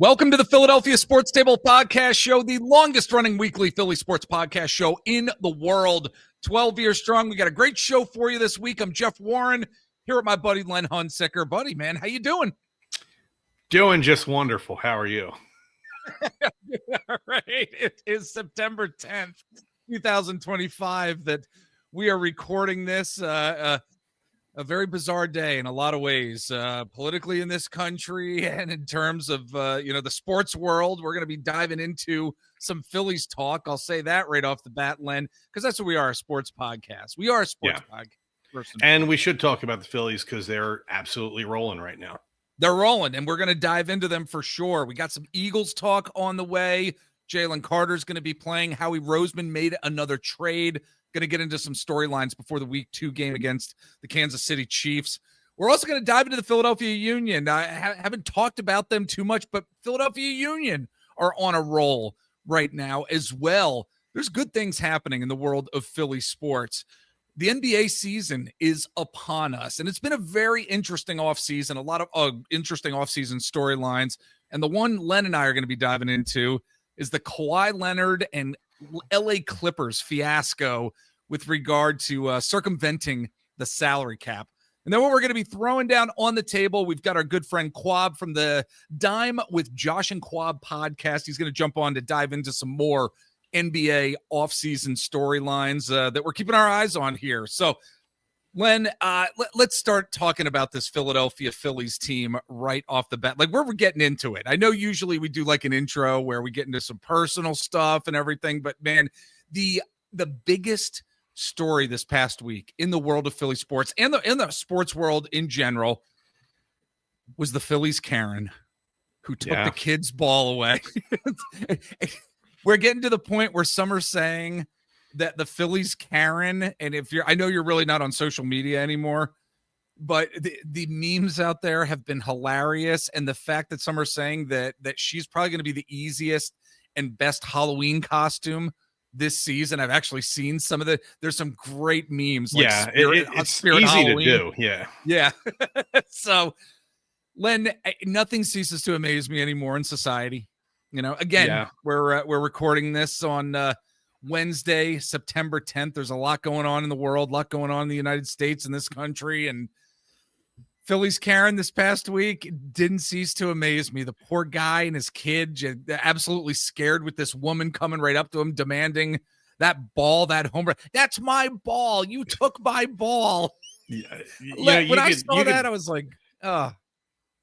Welcome to the Philadelphia Sports Table Podcast Show, the longest running weekly Philly sports podcast show in the world. 12 years strong. We got a great show for you this week. I'm Jeff Warren here with my buddy Len Hunsicker. Buddy, man, how you doing? Doing just wonderful. How are you? All right. It is September 10th, 2025 that we are recording this. A very bizarre day in a lot of ways, politically in this country and in terms of, the sports world. We're going to be diving into some Phillies talk. I'll say that right off the bat, Len, because that's what we are, a sports podcast. We are a sports podcast. And we should talk about the Phillies because they're absolutely rolling right now. They're rolling, and we're going to dive into them for sure. We got some Eagles talk on the way. Jalen Carter is going to be playing. Howie Roseman made another trade. Going to get into some storylines before the Week 2 game against the Kansas City Chiefs. We're also going to dive into the Philadelphia Union. I haven't talked about them too much, but Philadelphia Union are on a roll right now as well. There's good things happening in the world of Philly sports. The NBA season is upon us, and it's been a very interesting offseason, a lot of interesting offseason storylines. And the one Len and I are going to be diving into is the Kawhi Leonard and LA Clippers fiasco with regard to circumventing the salary cap. And then what we're going to be throwing down on the table, we've got our good friend Kwab from the Dime with Josh and Kwab podcast. He's going to jump on to dive into some more NBA offseason storylines that we're keeping our eyes on here. So, Len, let's start talking about this Philadelphia Phillies team right off the bat. Like, where we're getting into it. I know usually we do like an intro where we get into some personal stuff and everything, but man, the biggest story this past week in the world of Philly sports and in the sports world in general was the Phillies Karen who took the kid's ball away. We're getting to the point where some are saying that the Phillies Karen, and I know you're really not on social media anymore, but the memes out there have been hilarious. And the fact that some are saying that she's probably going to be the easiest and best Halloween costume this season. I've actually seen some of there's some great memes. Like it's Spirit easy Halloween. To do. Yeah. So, Len, nothing ceases to amaze me anymore in society. We're recording this on Wednesday, September 10th. There's a lot going on in the world, a lot going on in the United States and this country. And Phillies Karen this past week didn't cease to amaze me. The poor guy and his kid absolutely scared with this woman coming right up to him, demanding that ball, that home run. That's my ball. You took my ball. When I saw that, I was like,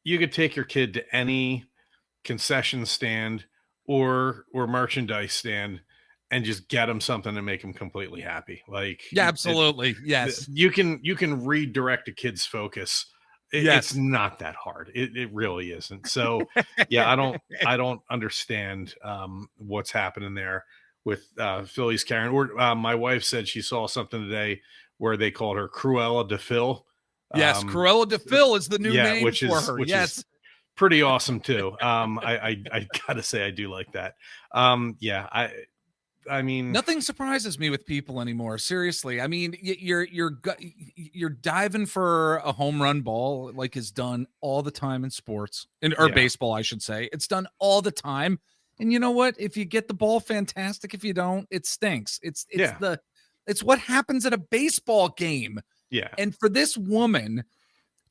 you could take your kid to any concession stand or merchandise stand and just get them something to make them completely happy. Absolutely. Yes. You can redirect a kid's focus. It's not that hard. It really isn't. So I don't understand what's happening there with Phillies Karen. Or my wife said she saw something today where they called her Cruella de Phil. Yes. Cruella de Phil is the new name for her. Which is pretty awesome too. I gotta say I do like that. I mean, nothing surprises me with people anymore. Seriously. I mean, you're diving for a home run ball, like is done all the time in sports or baseball, I should say. It's done all the time. And you know what? If you get the ball, fantastic. If you don't, it stinks. It's what happens at a baseball game. Yeah. And for this woman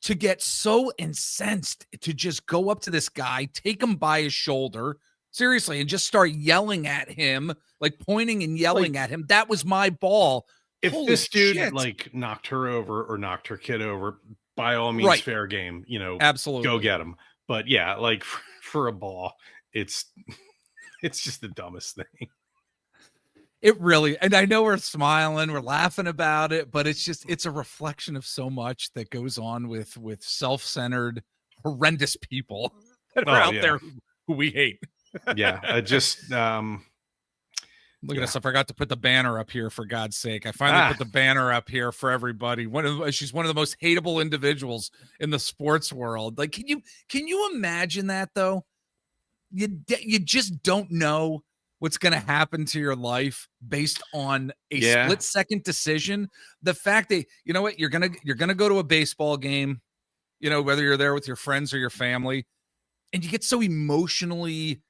to get so incensed to just go up to this guy, take him by his shoulder, seriously, and just start yelling at him, like pointing and yelling at him. That was my ball. If this dude knocked her over or knocked her kid over, by all means, fair game, absolutely go get him. But for a ball, it's just the dumbest thing. It really, and I know we're smiling, we're laughing about it, but it's a reflection of so much that goes on with self-centered, horrendous people that are out there who we hate. Look at us. I forgot to put the banner up here, for God's sake. I finally put the banner up here for everybody. She's one of the most hateable individuals in the sports world. Like, can you imagine that though? You just don't know what's going to happen to your life based on a split-second decision. The fact that, you know what, you're going to go to a baseball game, whether you're there with your friends or your family, and you get so emotionally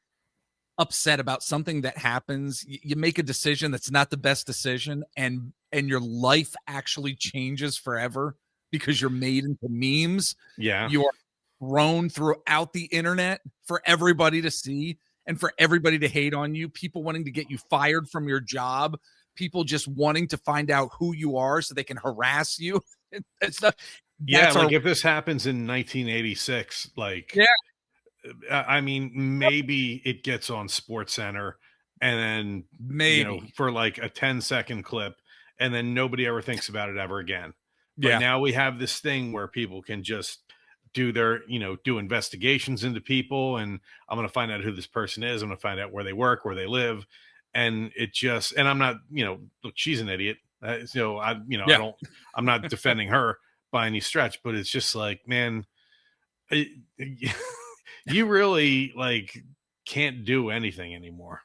upset about something that happens. You make a decision that's not the best decision, and your life actually changes forever because you're made into memes. Yeah. You are thrown throughout the internet for everybody to see and for everybody to hate on you. People wanting to get you fired from your job. People just wanting to find out who you are so they can harass you. It's not. Yeah, That's like our if this happens in 1986, like yeah. I mean, maybe it gets on Sports Center and then, Maybe. for like a 10-second clip, and then nobody ever thinks about it ever again. But Yeah. now we have this thing where people can just do their, do investigations into people, and I'm going to find out who this person is. I'm going to find out where they work, where they live. And and I'm not, look, she's an idiot. Yeah. I'm not defending her by any stretch, but it's just like, man, you really like can't do anything anymore.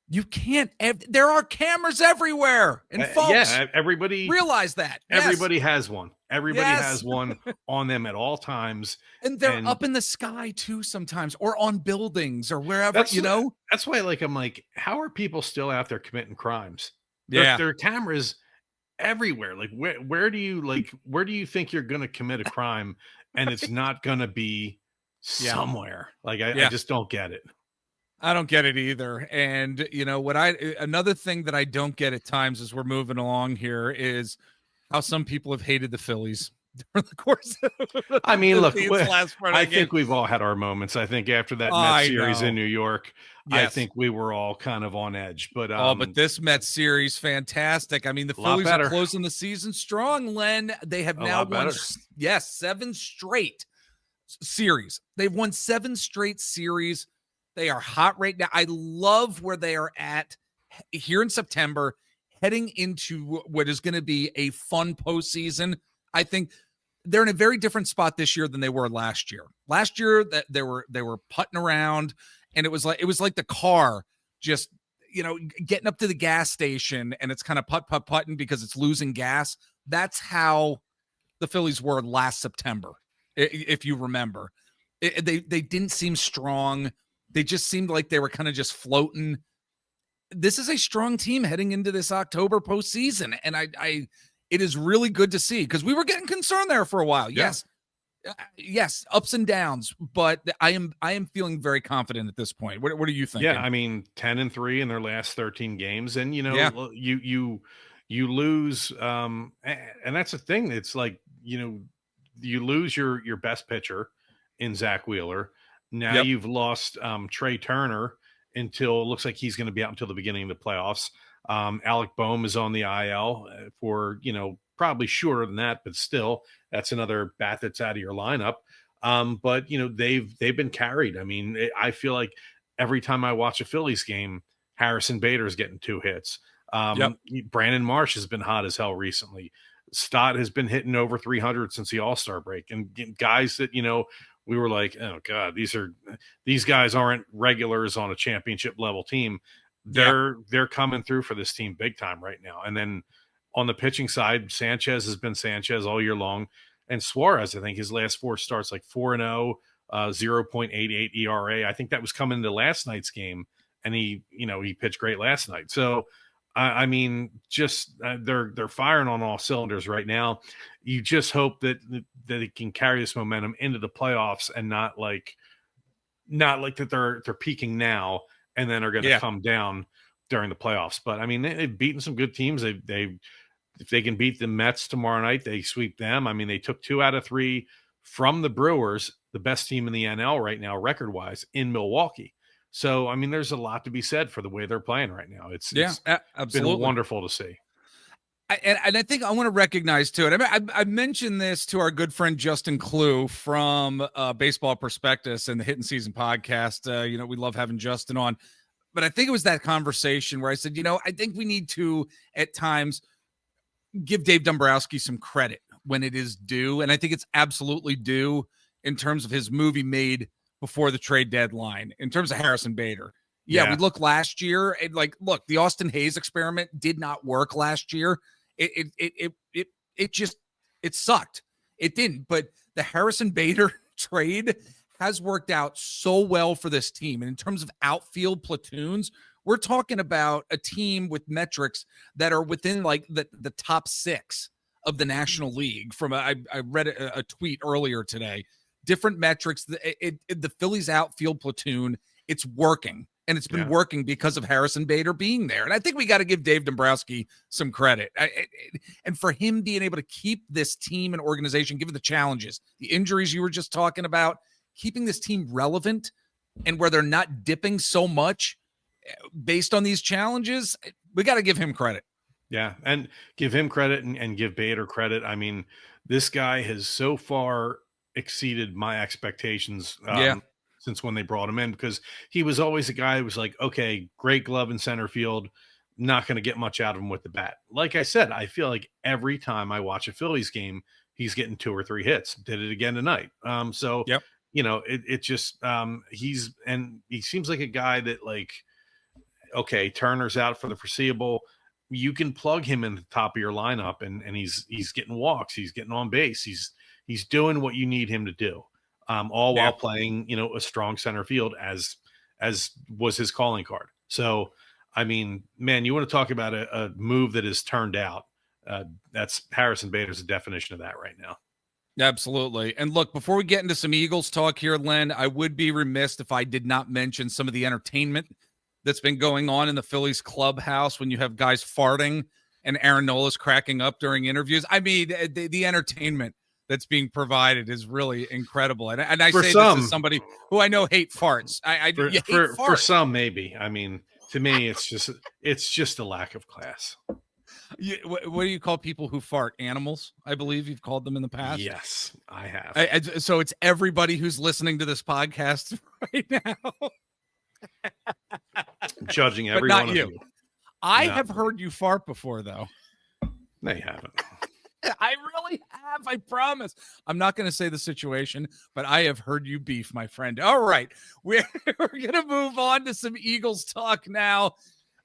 You can't. There are cameras everywhere, and folks, everybody realize that. everybody has one. Everybody Yes. has one on them at all times, And they're up in the sky too sometimes, or on buildings, or wherever. That's why, like, I'm like, how are people still out there committing crimes? Yeah. There are cameras everywhere. Like, where do you think you're going to commit a crime, and it's not going to be somewhere? Like, I just don't get it. I don't get it either. And another thing that I don't get at times as we're moving along here is how some people have hated the Phillies during the course of I mean, look, I game. think we've all had our moments. I think after that I Mets series know. in New York, I Yes. think we were all kind of on edge. But but this Mets series, fantastic. I mean, the Phillies are closing the season strong, Len. They have now won 7 straight series. They've won 7 straight series. They are hot right now. I love where they are at here in September, heading into what is going to be a fun postseason. I think they're in a very different spot this year than they were last year. Last year, that they were putting around, and it was like the car just getting up to the gas station, and it's kind of putting because it's losing gas. That's how the Phillies were last September, if you remember. They didn't seem strong. They just seemed like they were kind of just floating. This is a strong team heading into this October postseason, and it is really good to see because we were getting concerned there for a while. Yeah. Yes, ups and downs, but I am feeling very confident at this point. What are you thinking? Yeah, I mean, 10-3 in their last 13 games, and you lose, and that's the thing. It's like you lose your best pitcher in Zach Wheeler. Now you've lost Trey Turner until it looks like he's going to be out until the beginning of the playoffs. Alec Boehm is on the IL for, probably shorter than that, but still that's another bat that's out of your lineup. But they've been carried. I mean, I feel like every time I watch a Phillies game, Harrison Bader is getting 2 hits. Brandon Marsh has been hot as hell recently. Stott has been hitting over 300 since the All-Star break, and guys that, we were like, oh God, these guys aren't regulars on a championship level team. They're coming through for this team big time right now. And then on the pitching side, Sanchez has been Sanchez all year long. And Suarez, I think his last 4 starts like 4-0, 0.88 ERA. I think that was coming into last night's game, and he pitched great last night. So I mean, just they're firing on all cylinders right now. You just hope that it can carry this momentum into the playoffs, and not like that they're peaking now and then are going to come down during the playoffs. But I mean, they've beaten some good teams. If they can beat the Mets tomorrow night, they sweep them. I mean, they took 2 out of 3 from the Brewers, the best team in the NL right now, record wise, in Milwaukee. So, I mean, there's a lot to be said for the way they're playing right now. It's absolutely been wonderful to see. And I think I want to recognize too, and I mentioned this to our good friend Justin Clue from Baseball Prospectus and the Hitting Season podcast. We love having Justin on, but I think it was that conversation where I said, I think we need to at times give Dave Dombrowski some credit when it is due, and I think it's absolutely due in terms of his movie made before the trade deadline. In terms of Harrison Bader, we look last year and the Austin Hayes experiment did not work last year. It just sucked. It didn't. But the Harrison Bader trade has worked out so well for this team. And in terms of outfield platoons, we're talking about a team with metrics that are within like the top 6 of the National League. I read a tweet earlier today. Different metrics. The Phillies outfield platoon, it's working. And it's been working because of Harrison Bader being there. And I think we got to give Dave Dombrowski some credit. And for him being able to keep this team and organization, given the challenges, the injuries you were just talking about, keeping this team relevant and where they're not dipping so much based on these challenges, we got to give him credit. Yeah, and give him credit and give Bader credit. I mean, this guy has so far exceeded my expectations since when they brought him in, because he was always a guy who was like, okay, great glove in center field, not going to get much out of him with the bat. Like I said, I feel like every time I watch a Phillies game, he's getting 2 or 3 hits. Did it again tonight. It just he seems like a guy that, like, okay, Turner's out for the foreseeable. You can plug him in the top of your lineup and he's getting walks, he's getting on base, he's doing what you need him to do. All while playing, a strong center field as was his calling card. So, I mean, man, you want to talk about a move that has turned out. That's Harrison Bader's the definition of that right now. Absolutely. And look, before we get into some Eagles talk here, Len, I would be remiss if I did not mention some of the entertainment that's been going on in the Phillies clubhouse when you have guys farting and Aaron Nola's cracking up during interviews. I mean, the entertainment that's being provided is really incredible. And I say this as somebody who I know hate farts. For some, maybe. I mean, to me, it's just a lack of class. What do you call people who fart? Animals, I believe you've called them in the past. Yes, I have. So it's everybody who's listening to this podcast right now. Judging every one of you. I have heard you fart before, though. No, you haven't. I really have. I promise. I'm not going to say the situation, but I have heard you beef, my friend. All right. We're going to move on to some Eagles talk now.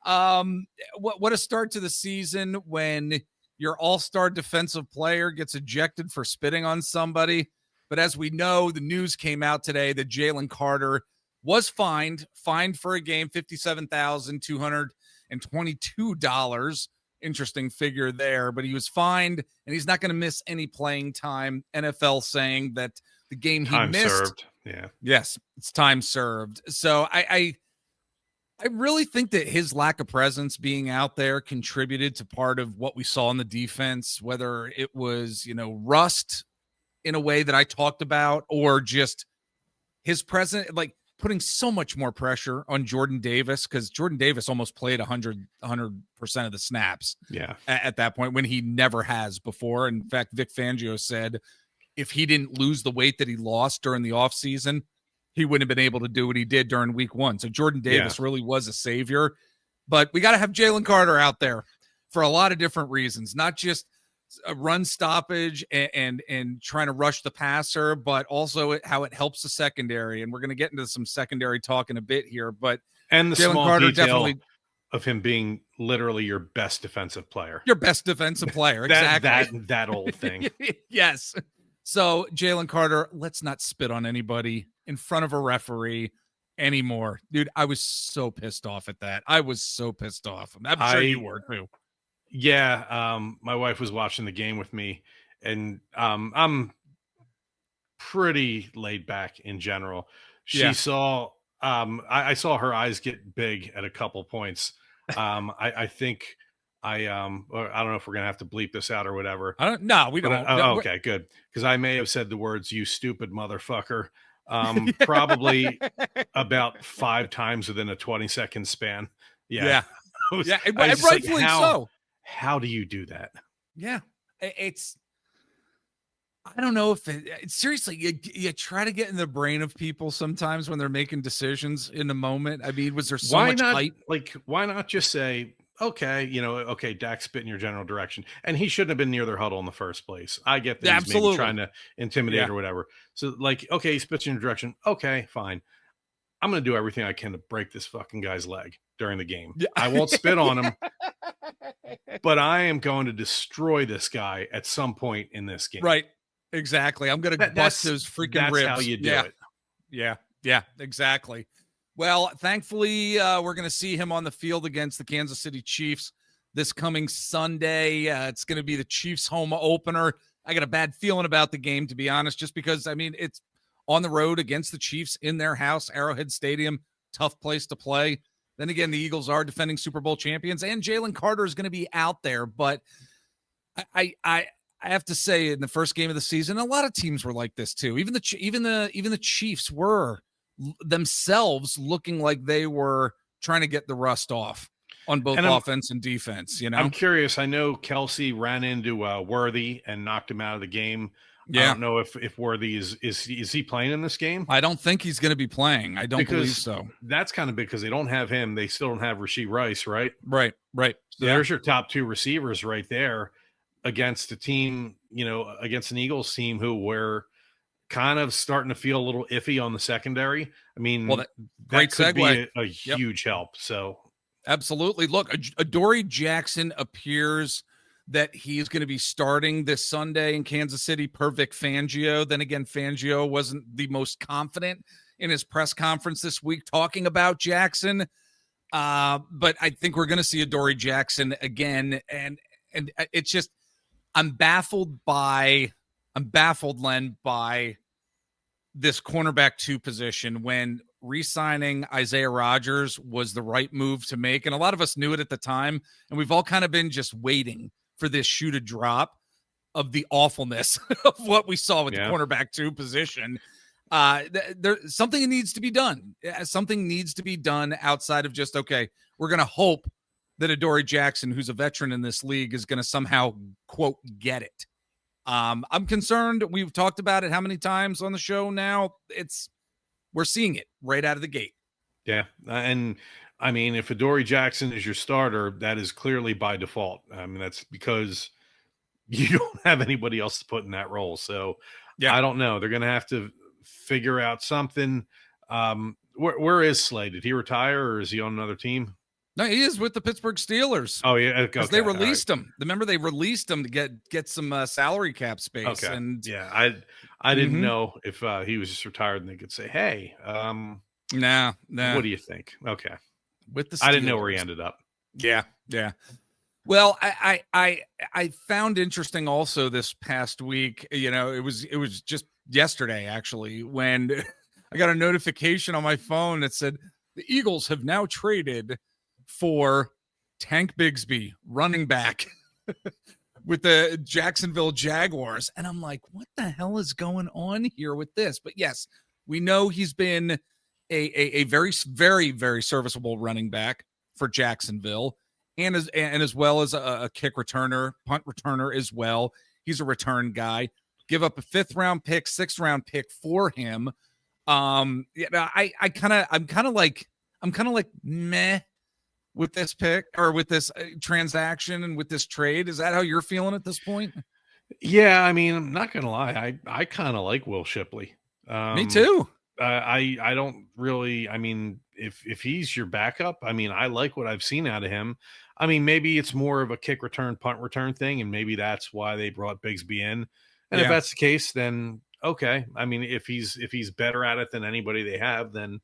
What a start to the season when your all-star defensive player gets ejected for spitting on somebody. But as we know, the news came out today that Jalen Carter was fined for a game, $57,222. Interesting figure there, but he was fined and he's not going to miss any playing time. NFL saying that the game he missed, served. Yeah. Yes, it's time served. So I really think that his lack of presence being out there contributed to part of what we saw in the defense, whether it was, rust in a way that I talked about, or just his presence, like putting so much more pressure on Jordan Davis, because Jordan Davis almost played 100% of the snaps at that point when he never has before. In fact, Vic Fangio said if he didn't lose the weight that he lost during the offseason, he wouldn't have been able to do what he did during week 1. So Jordan Davis really was a savior. But we got to have Jalen Carter out there for a lot of different reasons, not just a run stoppage and trying to rush the passer, but also how it helps the secondary. And we're going to get into some secondary talk in a bit here, but and the Jalen small Carter definitely of him being literally your best defensive player, exactly. that old thing. Yes. So Jalen Carter, let's not spit on anybody in front of a referee anymore. Dude, I was so pissed off at that. I'm sure you were too. Yeah, my wife was watching the game with me, and I'm pretty laid back in general. She saw, I saw her eyes get big at a couple points. I think I don't know if we're gonna have to bleep this out or whatever. No, we don't. Okay, good, because I may have said the words "you stupid motherfucker" probably about 5 times within a 20-second span. Yeah, rightfully so. How do you do that? Yeah, I don't know if seriously, you try to get in the brain of people sometimes when they're making decisions in the moment. I mean, was there so much hype? Like, why not just say, okay, Dak spit in your general direction, and he shouldn't have been near their huddle in the first place. I get that he's maybe trying to intimidate or whatever. So, like, okay, he spits in your direction. Okay, fine. I'm going to do everything I can to break this fucking guy's leg during the game. Yeah. I won't spit on him. But I am going to destroy this guy at some point in this game. Right. Exactly. I'm going to bust those freaking ribs. That's how you do it. Yeah, exactly. Well, thankfully, we're going to see him on the field against the Kansas City Chiefs this coming Sunday. It's going to be the Chiefs' home opener. I got a bad feeling about the game, to be honest, just because, I mean, it's on the road against the Chiefs in their house, Arrowhead Stadium, tough place to play. Then again, the Eagles are defending Super Bowl champions, and Jalen Carter is going to be out there. But I have to say, in the first game of the season, a lot of teams were like this too. Even the Chiefs were themselves looking like they were trying to get the rust off on both offense and defense. You know, I'm curious. I know Kelsey ran into Worthy and knocked him out of the game. Yeah. I don't know if Worthy is he playing in this game? I don't think he's going to be playing. I don't believe so. That's kind of because they don't have him. They still don't have Rashee Rice, right? Right. So there's your top two receivers right there against a team, against an Eagles team who were kind of starting to feel a little iffy on the secondary. I mean, that could segue. be a huge help. So absolutely. Look, Adoree Jackson appears that he's going to be starting this Sunday in Kansas City per Vic Fangio. Then again, Fangio wasn't the most confident in his press conference this week talking about Jackson. But I think we're going to see Adoree Jackson again. And it's just, I'm baffled, Len, by this cornerback 2 position when re-signing Isaiah Rodgers was the right move to make. And a lot of us knew it at the time. And we've all kind of been just waiting for this shoe to drop of the awfulness of what we saw with the cornerback 2 position. There's something that needs to be done. Something needs to be done outside of just, okay, we're going to hope that Adoree Jackson, who's a veteran in this league, is going to somehow, quote, get it. I'm concerned. We've talked about it how many times on the show now? We're seeing it right out of the gate. Yeah. And I mean, if Adoree Jackson is your starter, that is clearly by default. I mean, that's because you don't have anybody else to put in that role. So I don't know. They're going to have to figure out something. Where is Slade? Did he retire or is he on another team? No, he is with the Pittsburgh Steelers. Oh, yeah. Because they released him. Remember, they released him to get some salary cap space. Okay. And I didn't know if he was just retired and they could say, hey, no. What do you think? Okay. With the Steelers. I didn't know where he ended up. Yeah. Well, I found interesting also this past week, it was just yesterday actually when I got a notification on my phone that said the Eagles have now traded for Tank Bigsby, running back with the Jacksonville Jaguars. And I'm like, what the hell is going on here with this? But yes, we know he's been a very, very, very serviceable running back for Jacksonville and as well as a kick returner, punt returner as well. He's a return guy. Give up a 5th round pick, 6th round pick for him. I'm kind of like meh with this pick or with this transaction and with this trade. Is that how you're feeling at this point? Yeah, I mean, I'm not gonna lie. I kind of like Will Shipley. Me too. I don't really. I mean, if he's your backup, I mean, I like what I've seen out of him. I mean, maybe it's more of a kick return, punt return thing, and maybe that's why they brought Bigsby in. And if that's the case, then okay. I mean, if he's better at it than anybody they have, then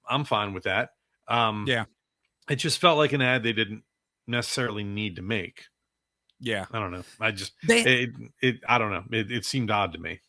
I'm fine with that. It just felt like an ad they didn't necessarily need to make. Yeah. I don't know. I don't know. It seemed odd to me.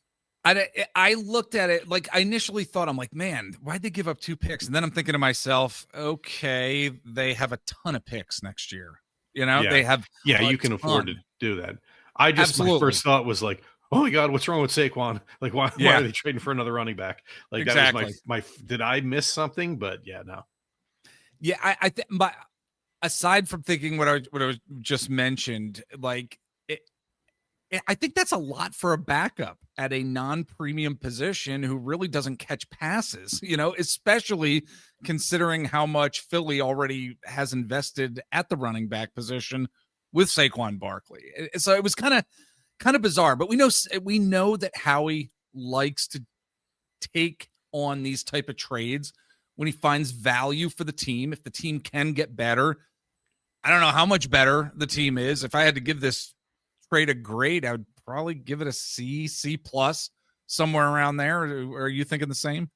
I looked at it like I initially thought, I'm like, man, why'd they give up 2 picks? And then I'm thinking to myself, okay, they have a ton of picks next year. They have. Yeah, you can afford to do that. My first thought was like, oh my God, what's wrong with Saquon? Like, why are they trading for another running back? Like exactly. That was did I miss something? But yeah, no. Yeah, I think, but aside from thinking what I was just mentioned, like I think that's a lot for a backup at a non-premium position who really doesn't catch passes, especially considering how much Philly already has invested at the running back position with Saquon Barkley. So it was kind of bizarre, but we know that Howie likes to take on these type of trades when he finds value for the team. If the team can get better, I don't know how much better the team is. If I had to give this trade a grade, I would probably give it a C plus, somewhere around there. Are you thinking the same?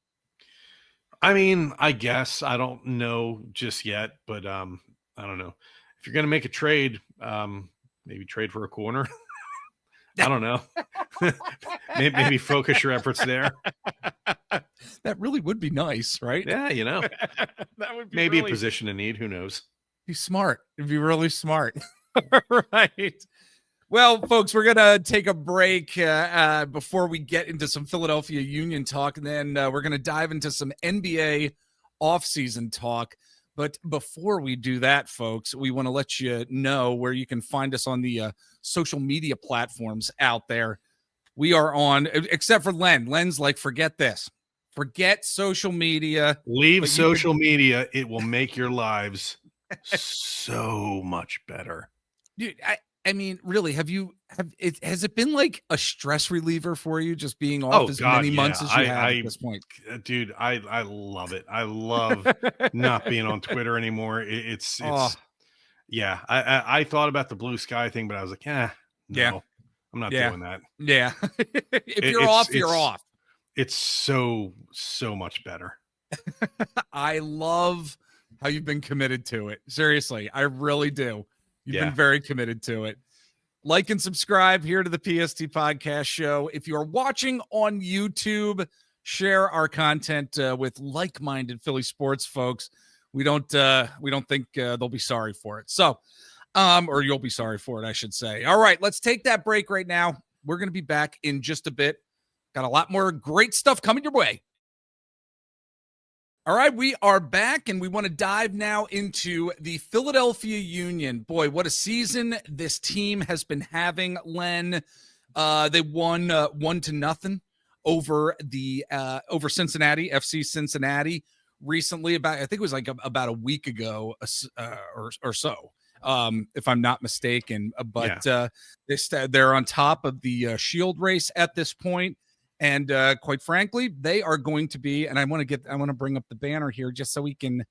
I mean, I guess I don't know just yet, but I don't know. If you're going to make a trade, maybe trade for a corner. I don't know. maybe focus your efforts there. That really would be nice, right? Yeah, That would be maybe a really position in need. Who knows? be smart. It'd be really smart. Right. Well, folks, we're going to take a break before we get into some Philadelphia Union talk. And then we're going to dive into some NBA offseason talk. But before we do that, folks, we want to let you know where you can find us on the social media platforms out there. We are on, except for Len. Len's like, forget this. Forget social media. Leave social media. It will make your lives so much better. Dude, I mean, really, has it been like a stress reliever for you just being off many months as you have at this point? Dude, I love it. I love not being on Twitter anymore. It's yeah. I thought about the blue sky thing, but I was like, no, I'm not doing that. Yeah. If you're off, you're off. It's so much better. I love how you've been committed to it. Seriously, I really do. You've been very committed to it. Like and subscribe here to the PST Podcast Show. If you're watching on YouTube, share our content with like-minded Philly sports folks. We don't think they'll be sorry for it. So, or you'll be sorry for it, I should say. All right, let's take that break right now. We're going to be back in just a bit. Got a lot more great stuff coming your way. All right, we are back, and we want to dive now into the Philadelphia Union. Boy, what a season this team has been having, Len. They won 1-0 over over Cincinnati, FC Cincinnati, recently. I think it was like about a week ago or so, if I'm not mistaken. But they're on top of the Shield race at this point. And quite frankly, they are going to be, and I want to bring up the banner here just so we can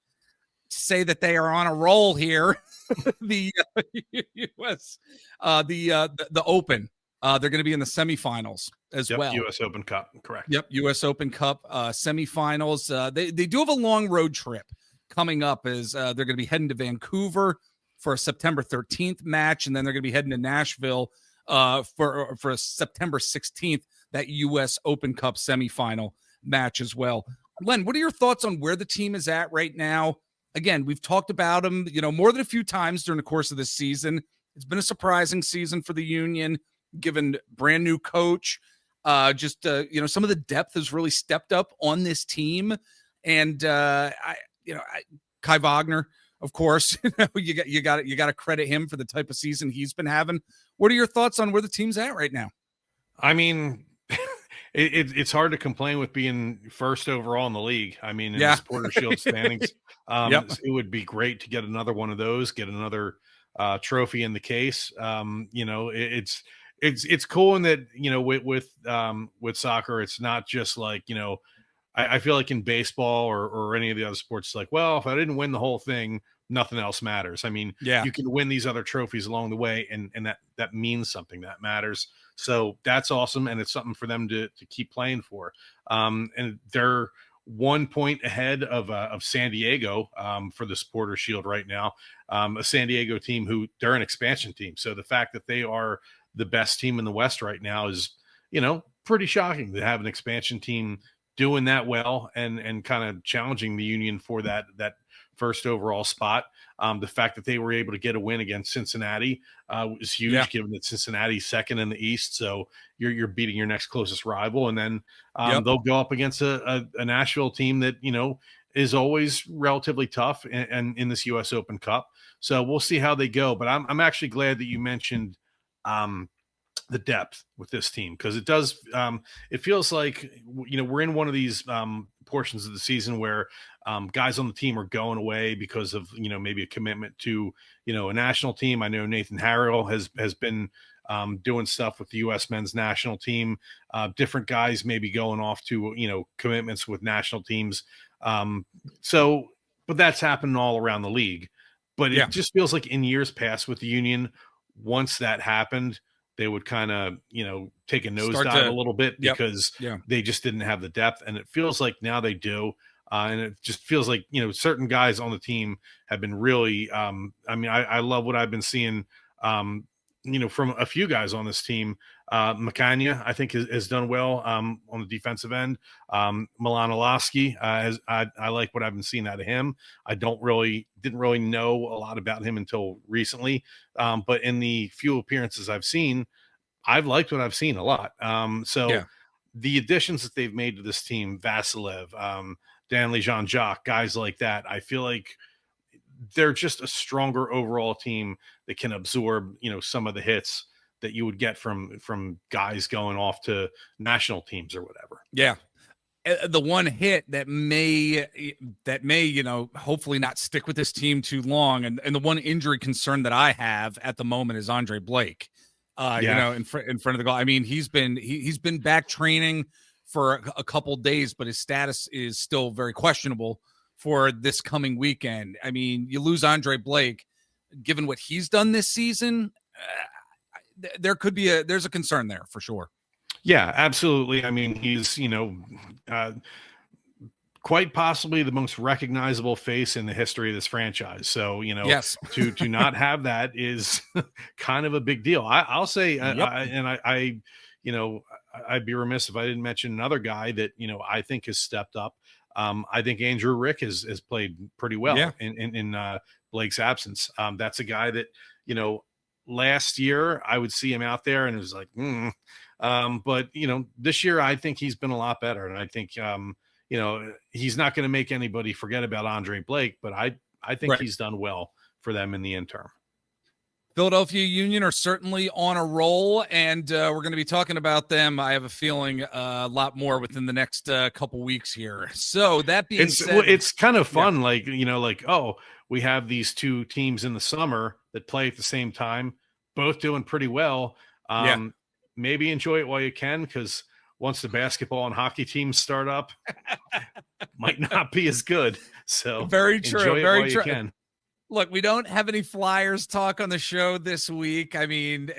say that they are on a roll here. The U.S. The Open. They're going to be in the semifinals as well. U.S. Open Cup, correct? Yep, U.S. Open Cup semifinals. They do have a long road trip coming up. As they're going to be heading to Vancouver for a September 13th match, and then they're going to be heading to Nashville for a September 16th. That U.S. Open Cup semifinal match as well. Len, what are your thoughts on where the team is at right now? Again, we've talked about them, more than a few times during the course of this season. It's been a surprising season for the Union, given brand new coach. Some of the depth has really stepped up on this team, and Kai Wagner, of course, you got to credit him for the type of season he's been having. What are your thoughts on where the team's at right now? I mean, it's hard to complain with being first overall in the league. I mean, in the Supporter Shield standings, it would be great to get another one of those, get another trophy in the case. It's cool in that, with soccer, it's not just like, I feel like in baseball or any of the other sports, like, well, if I didn't win the whole thing, nothing else matters. I mean, you can win these other trophies along the way, and that means something, that matters. So that's awesome, and it's something for them to keep playing for. And they're 1 point ahead of San Diego for the Supporter Shield right now. A San Diego team who they're an expansion team. So the fact that they are the best team in the West right now is, pretty shocking to have an expansion team doing that well and kind of challenging the Union for that first overall spot. The fact that they were able to get a win against Cincinnati was huge, given that Cincinnati's second in the East. So you're beating your next closest rival. And then they'll go up against a Nashville team that, is always relatively tough and in this U.S. Open Cup. So we'll see how they go. But I'm actually glad that you mentioned the depth with this team, because it does it feels like we're in one of these portions of the season where guys on the team are going away because of maybe a commitment to a national team. I know Nathan Harrell has been doing stuff with the U.S. men's national team. Different guys maybe going off to commitments with national teams. But that's happening all around the league. But it just feels like in years past with the Union, once that happened, they would kind of, take a nosedive a little bit because they just didn't have the depth. And it feels like now they do. And it just feels like, certain guys on the team have been really, I love what I've been seeing, from a few guys on this team. Makanya, I think, has done well on the defensive end. Milan Olaski, I like what I've been seeing out of him. I didn't really know a lot about him until recently, but in the few appearances I've seen, I've liked what I've seen a lot. The additions that they've made to this team, Vasilev, Danley Jean-Jacques, guys like that, I feel like they're just a stronger overall team that can absorb, some of the hits that you would get from guys going off to national teams or whatever. Yeah. The one hit that may, hopefully not stick with this team too long. And the one injury concern that I have at the moment is Andre Blake, in front of the goal. I mean, he's been back training for a couple days, but his status is still very questionable for this coming weekend. I mean, you lose Andre Blake, given what he's done this season, there's a concern there for sure. Yeah, absolutely. I mean, he's, quite possibly the most recognizable face in the history of this franchise. So, yes. to not have that is kind of a big deal. I'll say, I'd be remiss if I didn't mention another guy that, I think has stepped up. I think Andrew Rick has played pretty well in Blake's absence. That's a guy that, last year I would see him out there and it was like, but this year I think he's been a lot better. And I think, he's not going to make anybody forget about Andre Blake, but I think he's done well for them in the interim. Philadelphia Union are certainly on a roll, and we're going to be talking about them, I have a feeling, a lot more within the next couple weeks here. So that being said, it's kind of fun, we have these two teams in the summer that play at the same time, both doing pretty well. Maybe enjoy it while you can, because once the basketball and hockey teams start up, might not be as good. So very true. Enjoy it very while true. You can. Look, we don't have any Flyers talk on the show this week. I mean,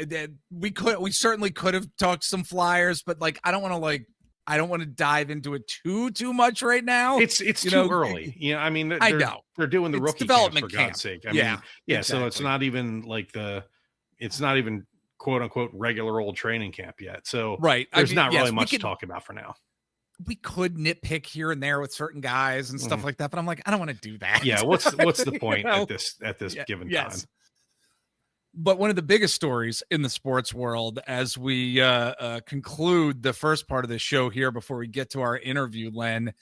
we certainly could have talked some Flyers, but I don't want to dive into it too much right now. It's too early. I mean, I know they're doing the rookie development camps, for God's sake. I mean, exactly. So it's not even it's not even quote unquote regular old training camp yet. So there's not really much to talk about for now. We could nitpick here and there with certain guys and stuff like that, but I'm like, I don't want to do that. Yeah. What's the point at this given time? But one of the biggest stories in the sports world, as we conclude the first part of the show here before we get to our interview, Len,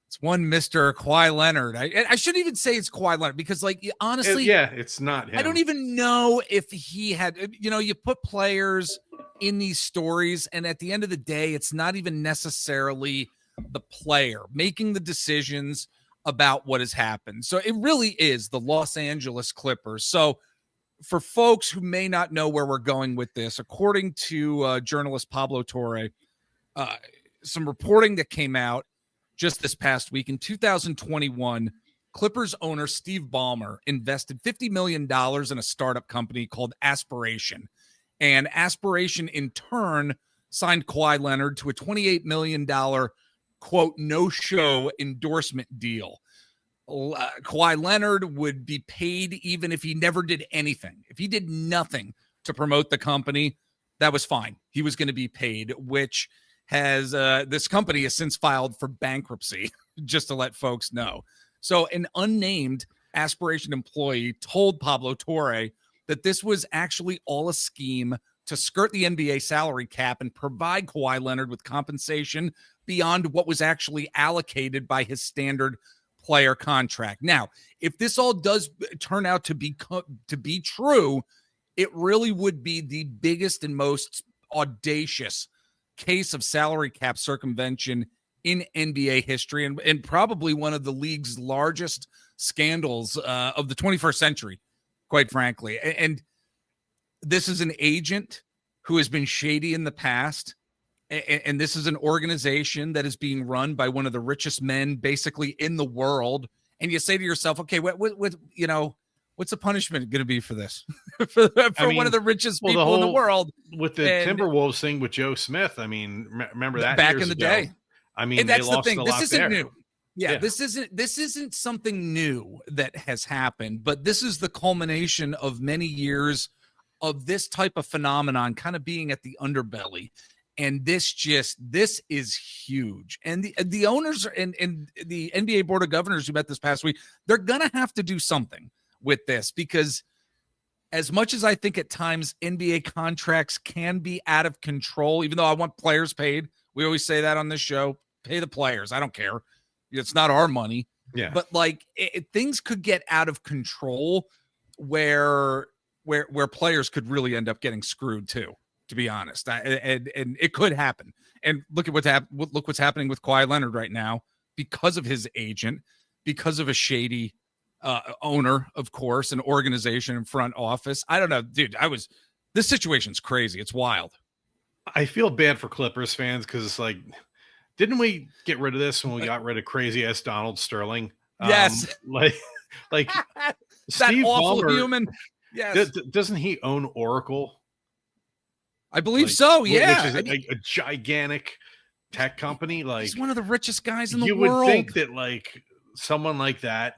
it's one Mr. Kawhi Leonard. I shouldn't even say it's Kawhi Leonard because, honestly, it's not him. I don't even know if he had, you put players in these stories, and at the end of the day, it's not even necessarily the player making the decisions about what has happened. So it really is the Los Angeles Clippers. So for folks who may not know where we're going with this, according to journalist Pablo Torre, some reporting that came out just this past week, in 2021, Clippers owner Steve Ballmer invested $50 million in a startup company called Aspiration. And Aspiration, in turn, signed Kawhi Leonard to a $28 million, quote, no-show endorsement deal. Kawhi Leonard would be paid even if he never did anything. If he did nothing to promote the company, that was fine. He was going to be paid, which has this company has since filed for bankruptcy, just to let folks know. So an unnamed Aspiration employee told Pablo Torre that this was actually all a scheme to skirt the NBA salary cap and provide Kawhi Leonard with compensation beyond what was actually allocated by his standard player contract. Now, if this all does turn out to be true, it really would be the biggest and most audacious case of salary cap circumvention in NBA history, and probably one of the league's largest scandals of the 21st century, quite frankly. And this is an agent who has been shady in the past. And this is an organization that is being run by one of the richest men basically in the world. And you say to yourself, okay, what's the punishment going to be for this? for one of the richest people in the world. With the Timberwolves thing with Joe Smith. I mean, remember that back in the day. I mean, they lost a lot there. New. Yeah, this isn't something new that has happened, but this is the culmination of many years of this type of phenomenon kind of being at the underbelly. And this is huge. And the owners and the NBA Board of Governors who met this past week, they're gonna have to do something with this, because as much as I think at times NBA contracts can be out of control, even though I want players paid, we always say that on this show, pay the players. I don't care. It's not our money. Yeah. But like things could get out of control where players could really end up getting screwed too, to be honest. And it could happen. And look at what's happening with Kawhi Leonard right now because of his agent, because of a shady owner, of course, an organization in front office. I don't know, dude. This situation's crazy. It's wild. I feel bad for Clippers fans because it's like, didn't we get rid of this when we got rid of crazy ass Donald Sterling? Yes. Like that Steve awful Ballmer, human. Yes. Doesn't he own Oracle? I believe so. Yeah. Which is a gigantic tech company. Like, he's one of the richest guys in the world. You would think that like someone like that,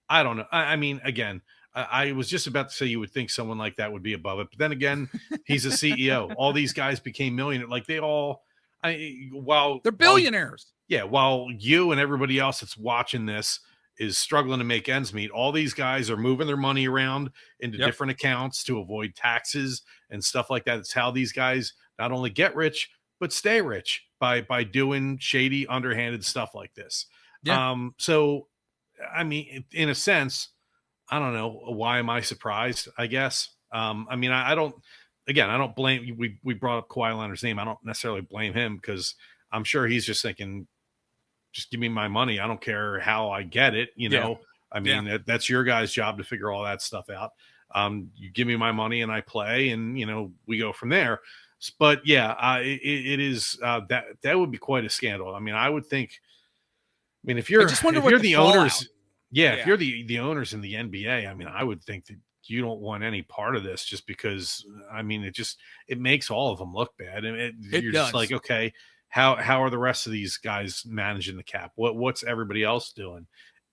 I don't know. I mean, again, I was just about to say you would think someone like that would be above it. But then again, he's a CEO. All these guys became millionaires. Like they all, they're billionaires. While you and everybody else that's watching this is struggling to make ends meet, all these guys are moving their money around into different accounts to avoid taxes and stuff like that. It's how these guys not only get rich, but stay rich by doing shady, underhanded stuff like this. Yeah. So, I mean, in a sense, I don't know. Why am I surprised? I guess. I mean, I don't blame. We brought up Kawhi Leonard's name. I don't necessarily blame him because I'm sure he's just thinking, just give me my money. I don't care how I get it. You know, I mean, that's your guys' job to figure all that stuff out. You give me my money and I play, and we go from there. But it is that would be quite a scandal. I mean, I would think. I mean, if you're the owners, if you're the owners in the NBA, I mean, I would think that you don't want any part of this just because, I mean, it makes all of them look bad. And you're just like, okay, how are the rest of these guys managing the cap? What's everybody else doing?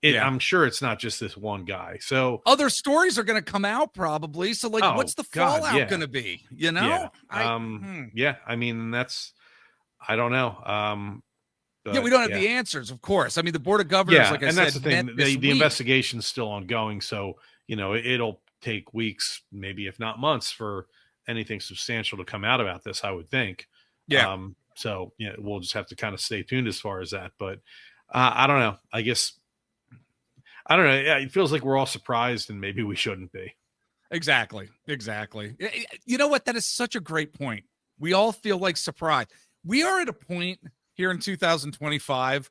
I'm sure it's not just this one guy. So other stories are going to come out probably. So like, what's the fallout going to be? Yeah. I mean, I don't know. We don't have the answers, of course. I mean, the Board of Governors, like I said, that's the thing. The investigation's still ongoing, so it'll take weeks, maybe if not months, for anything substantial to come out about this. I would think. Yeah. So we'll just have to kind of stay tuned as far as that. But I don't know. I guess I don't know. Yeah, it feels like we're all surprised, and maybe we shouldn't be. Exactly. You know what? That is such a great point. We all feel like surprised. We are at a point here in 2025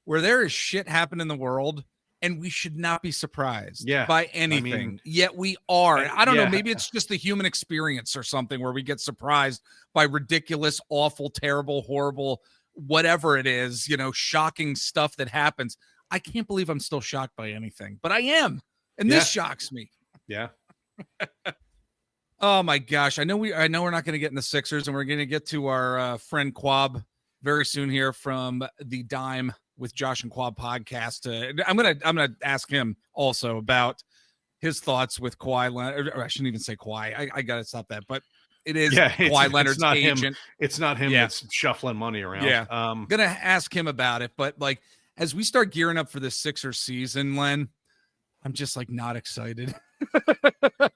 where there is shit happening in the world and we should not be surprised by anything. I mean, yet we are. I don't know. Maybe it's just the human experience or something where we get surprised by ridiculous, awful, terrible, horrible, whatever it is, shocking stuff that happens. I can't believe I'm still shocked by anything, but I am. And this shocks me. Yeah. Oh my gosh. I know we're not going to get in the Sixers, and we're going to get to our friend Kwab very soon here from the Dime with Josh and Kwab podcast. I'm gonna ask him also about his thoughts with Kawhi Leonard. Or I shouldn't even say Kawhi. I gotta stop that. But it is Kawhi Leonard's agent. It's not him that's shuffling money around. Yeah. I'm gonna ask him about it. But like as we start gearing up for the Sixers season, Len, I'm just like not excited.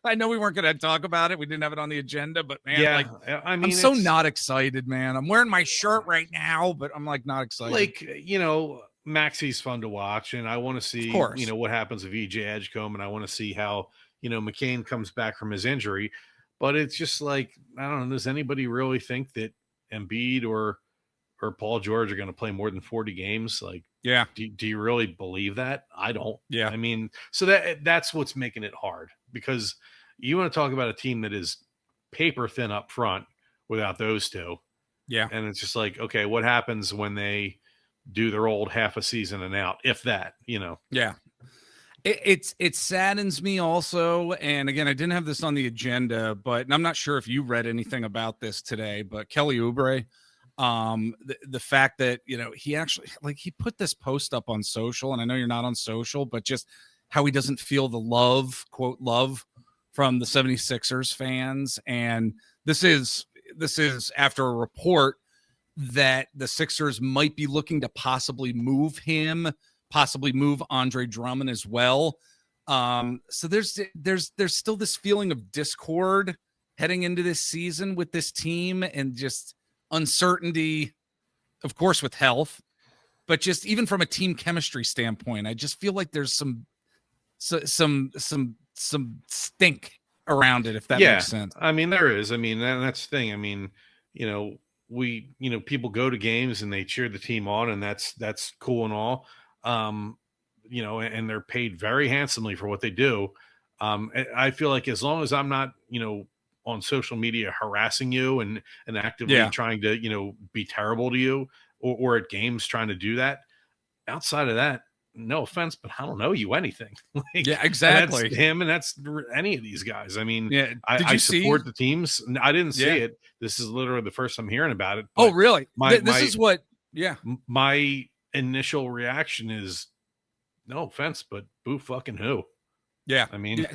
I know we weren't going to talk about it. We didn't have it on the agenda, but man, I mean, I'm so not excited, man. I'm wearing my shirt right now, but I'm like not excited. Like, Maxi's fun to watch, and I want to see, what happens with EJ Edgecombe, and I want to see how, McCain comes back from his injury. But it's just like, I don't know, does anybody really think that Embiid or Paul George are going to play more than 40 games? Like, do you really believe that? I don't. Yeah. I mean, so that's what's making it hard, because you want to talk about a team that is paper thin up front without those two. Yeah. And it's just like, okay, what happens when they do their old half a season and out, if that, Yeah. It saddens me also. And again, I didn't have this on the agenda, but I'm not sure if you read anything about this today, but Kelly Oubre The fact that, he actually, he put this post up on social, and I know you're not on social, but just how he doesn't feel the love, quote, love from the 76ers fans. And this is after a report that the Sixers might be looking to possibly move him, possibly move Andre Drummond as well. So there's still this feeling of discord heading into this season with this team, and just uncertainty, of course, with health, but just even from a team chemistry standpoint, I just feel like there's some stink around it, if that makes sense. I mean, there is. I mean, that's the thing. I mean, people go to games and they cheer the team on, and that's cool and all. And they're paid very handsomely for what they do. I feel like as long as I'm not, on social media harassing you and actively trying to, be terrible to you, or at games trying to do that, outside of that, no offense, but I don't know you anything. Yeah, exactly. That's him, and that's any of these guys. I mean, I support the teams. I didn't see it. This is literally the first I'm hearing about it. Oh, really? This is what, my initial reaction is, no offense, but boo fucking who? Yeah. I mean,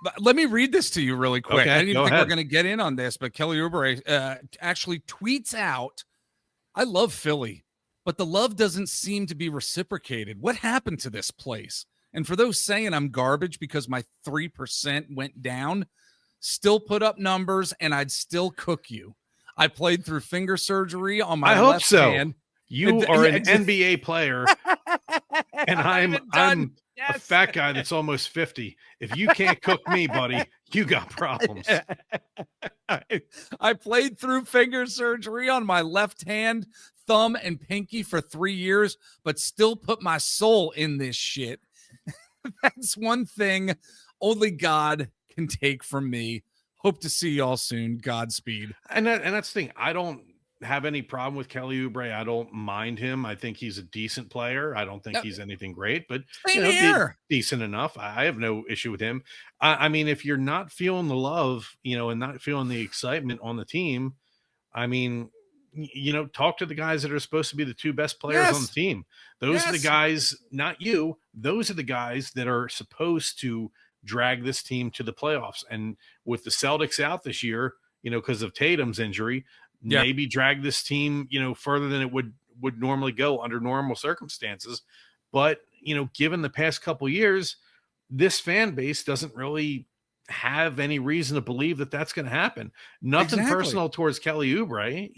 but let me read this to you really quick. Okay, I didn't even think ahead. we're going to get in on this, but Kelly Oubre actually tweets out, I love Philly, but the love doesn't seem to be reciprocated. What happened to this place? And for those saying I'm garbage because my 3% went down, still put up numbers, and I'd still cook you. I played through finger surgery on my left hand. You are an NBA player, and I'm a fat guy that's almost 50. If you can't cook me, buddy, you got problems. I played through finger surgery on my left hand, thumb, and pinky for 3 years, but still put my soul in this shit. That's one thing only God can take from me. Hope to see y'all soon. Godspeed. And that's the thing. I don't have any problem with Kelly Oubre. I don't mind him. I think he's a decent player. I don't think he's anything great, but decent enough. I have no issue with him. I mean, if you're not feeling the love, and not feeling the excitement on the team, I mean, talk to the guys that are supposed to be the two best players on the team. Those are the guys, not you. Those are the guys that are supposed to drag this team to the playoffs. And with the Celtics out this year, because of Tatum's injury, maybe drag this team, further than it would normally go under normal circumstances. But, given the past couple years, this fan base doesn't really have any reason to believe that that's going to happen. Nothing personal towards Kelly Oubre,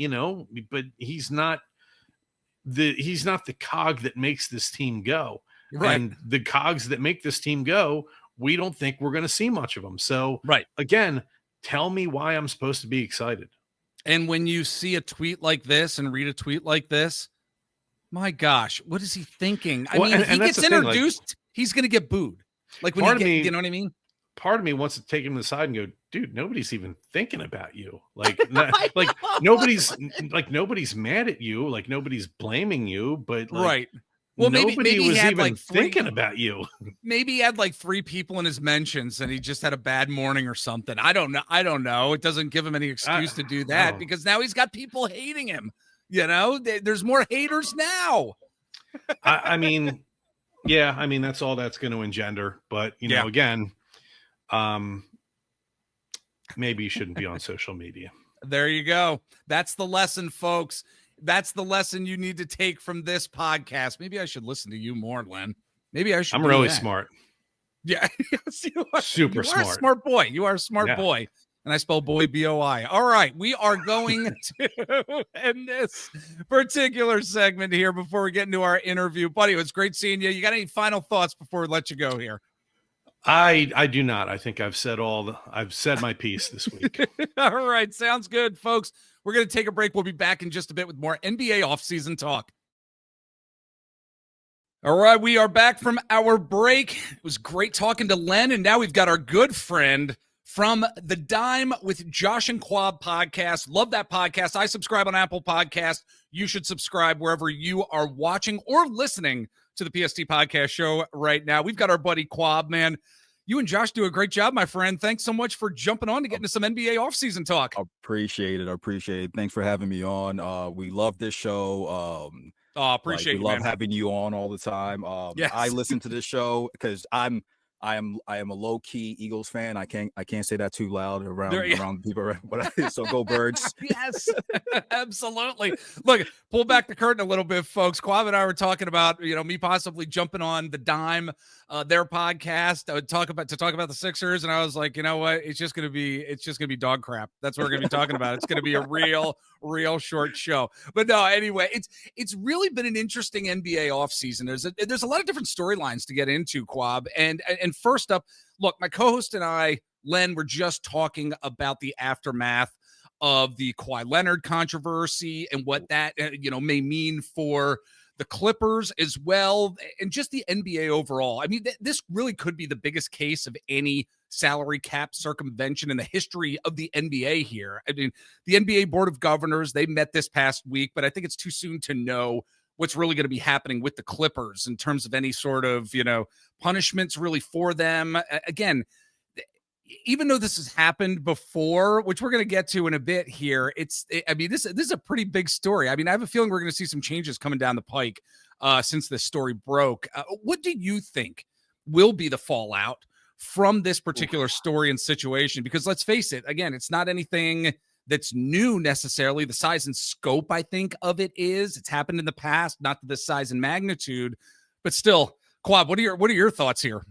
but he's not the cog that makes this team go. Right. And the cogs that make this team go, we don't think we're going to see much of them. So again, tell me why I'm supposed to be excited. And when you see a tweet like this and read a tweet like this, my gosh, what is he thinking? I mean, if he gets introduced, he's going to get booed. Like when you know what I mean? Part of me wants to take him aside and go, dude, nobody's even thinking about you. Like, nobody's mad at you. Like nobody's blaming you, but well, nobody maybe was he had even thinking about you. Maybe he had 3 people in his mentions and he just had a bad morning or something. I don't know. It doesn't give him any excuse to do that because now he's got people hating him. There's more haters now. I mean, that's all that's going to engender. But, again, maybe you shouldn't be on social media. There you go. That's the lesson, folks. That's the lesson you need to take from this podcast. Maybe I should listen to you more, Len. Maybe I should. I'm really smart. Yeah. Yes, you are. Super smart. You are a smart boy. You are a smart boy. And I spell boy B-O-I. All right. We are going to end this particular segment here before we get into our interview. Buddy, it was great seeing you. You got any final thoughts before we let you go here? I do not. I think I've said I've said my piece this week. All right. Sounds good, folks. We're going to take a break. We'll be back in just a bit with more NBA offseason talk. All right. We are back from our break. It was great talking to Len. And now we've got our good friend from the Dime with Josh and Kwab podcast. Love that podcast. I subscribe on Apple Podcast. You should subscribe wherever you are watching or listening to the PST podcast show right now. We've got our buddy Kwab, man. You and Josh do a great job, my friend. Thanks so much for jumping on to get into some NBA offseason talk. Appreciate it. Thanks for having me on. We love this show. Appreciate we you, love man. having you on all the time. Yes. I listen to this show because I am a low key Eagles fan. I can't say that too loud around people. So go Birds. Yes, absolutely. Look, pull back the curtain a little bit, folks. Kwab and I were talking about me possibly jumping on the Dime, their podcast. I would talk about the Sixers, and I was like, you know what? It's just gonna be dog crap. That's what we're gonna be talking about. It's gonna be a real short show. But no, anyway, it's really been an interesting NBA offseason. There's a lot of different storylines to get into, Kwab. And first up, look, my co-host and I, Len, were just talking about the aftermath of the Kawhi Leonard controversy and what that may mean for the Clippers as well, and just the NBA overall. I mean, this really could be the biggest case of any salary cap circumvention in the history of the NBA here. I mean, the NBA Board of Governors, they met this past week, but I think it's too soon to know what's really going to be happening with the Clippers in terms of any sort of, punishments really for them. Again, even though this has happened before, which we're going to get to in a bit here, this is a pretty big story. I mean, I have a feeling we're going to see some changes coming down the pike since this story broke. What do you think will be the fallout from this particular story and situation? Because let's face it, again, it's not anything that's new necessarily. The size and scope, I think, of it is. It's happened in the past, not to this size and magnitude, but still. Kwab, what are your thoughts here?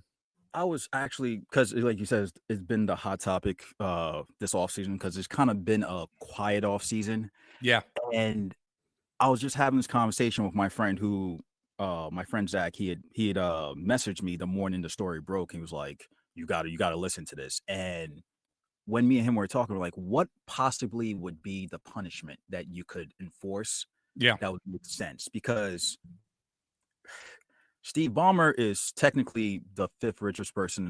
I was actually, because like you said, it's been the hot topic this offseason because it's kind of been a quiet offseason. Yeah. And I was just having this conversation with my friend my friend Zach, he had messaged me the morning the story broke. He was like, you gotta listen to this. And when me and him were talking, we're like, what possibly would be the punishment that you could enforce? Yeah. That would make sense, because Steve Ballmer is technically the fifth richest person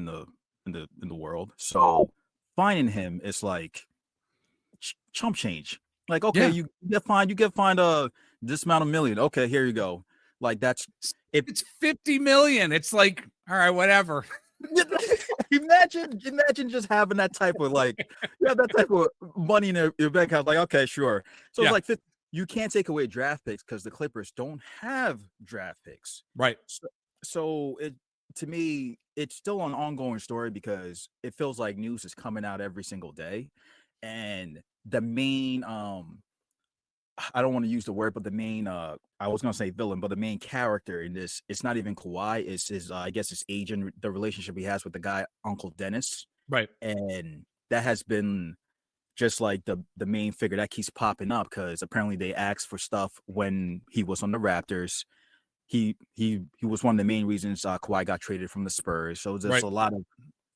in the world. So finding him is like chump change. Like, okay, you get fined this amount of million. Okay, here you go. Like, it's 50 million. It's like, all right, whatever. imagine just having that type of that type of money in your bank account. Like, okay, sure. So it's like you can't take away draft picks because the Clippers don't have draft picks. Right. So to me, it's still an ongoing story because it feels like news is coming out every single day. And the main, I don't want to use the word, but the main, I was going to say villain, but the main character in this, it's not even Kawhi. It's his, I guess his agent, the relationship he has with the guy, Uncle Dennis. Right. And that has been just like the main figure that keeps popping up because apparently they asked for stuff when he was on the Raptors. He was one of the main reasons Kawhi got traded from the Spurs. So there's a lot of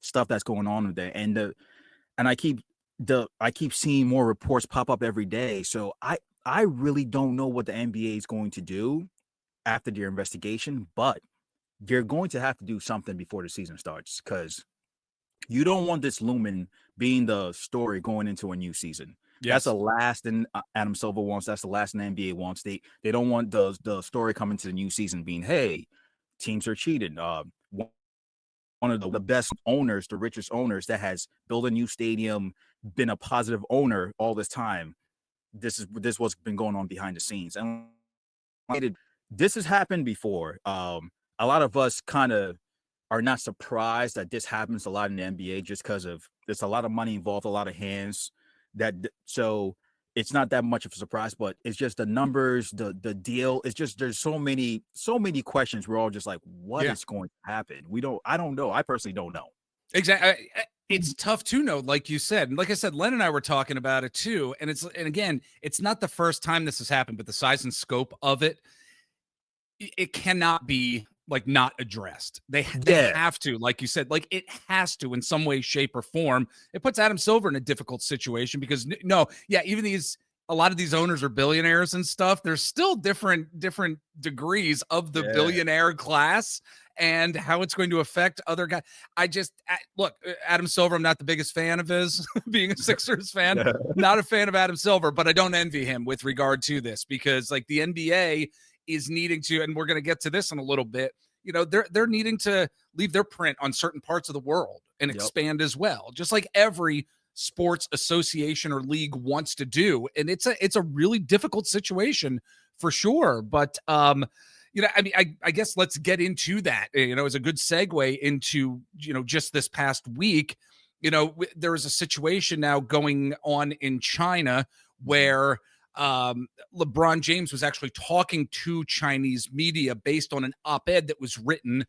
stuff that's going on there, and I keep seeing more reports pop up every day. So I really don't know what the NBA is going to do after their investigation, but they're going to have to do something before the season starts because you don't want this looming being the story going into a new season. Yes. That's the last thing Adam Silver wants. That's the last thing the NBA wants. They don't want the story coming to the new season being, hey, teams are cheating. One of the best owners, the richest owners that has built a new stadium, been a positive owner all this time. This is what's been going on behind the scenes. And this has happened before. A lot of us kind of are not surprised that this happens a lot in the NBA just because of there's a lot of money involved, a lot of hands. So it's not that much of a surprise, but it's just the numbers, the deal. It's just there's so many questions. We're all just like, what is going to happen? I don't know. I personally don't know. Exactly. It's tough to know, like you said. And like I said, Len and I were talking about it too. And again, it's not the first time this has happened, but the size and scope of it cannot be like not addressed. They have to, like you said, like it has to in some way, shape, or form. It puts Adam Silver in a difficult situation because even a lot of these owners are billionaires and stuff. There's still different degrees of the billionaire class and how it's going to affect other guys. Look, Adam Silver, I'm not the biggest fan of his, being a Sixers fan, not a fan of Adam Silver, but I don't envy him with regard to this because like the NBA is needing to, and we're going to get to this in a little bit, they're needing to leave their print on certain parts of the world and expand as well, just like every sports association or league wants to do. And it's a really difficult situation for sure. But I guess let's get into that, as a good segue into, just this past week. There is a situation now going on in China where LeBron James was actually talking to Chinese media based on an op-ed that was written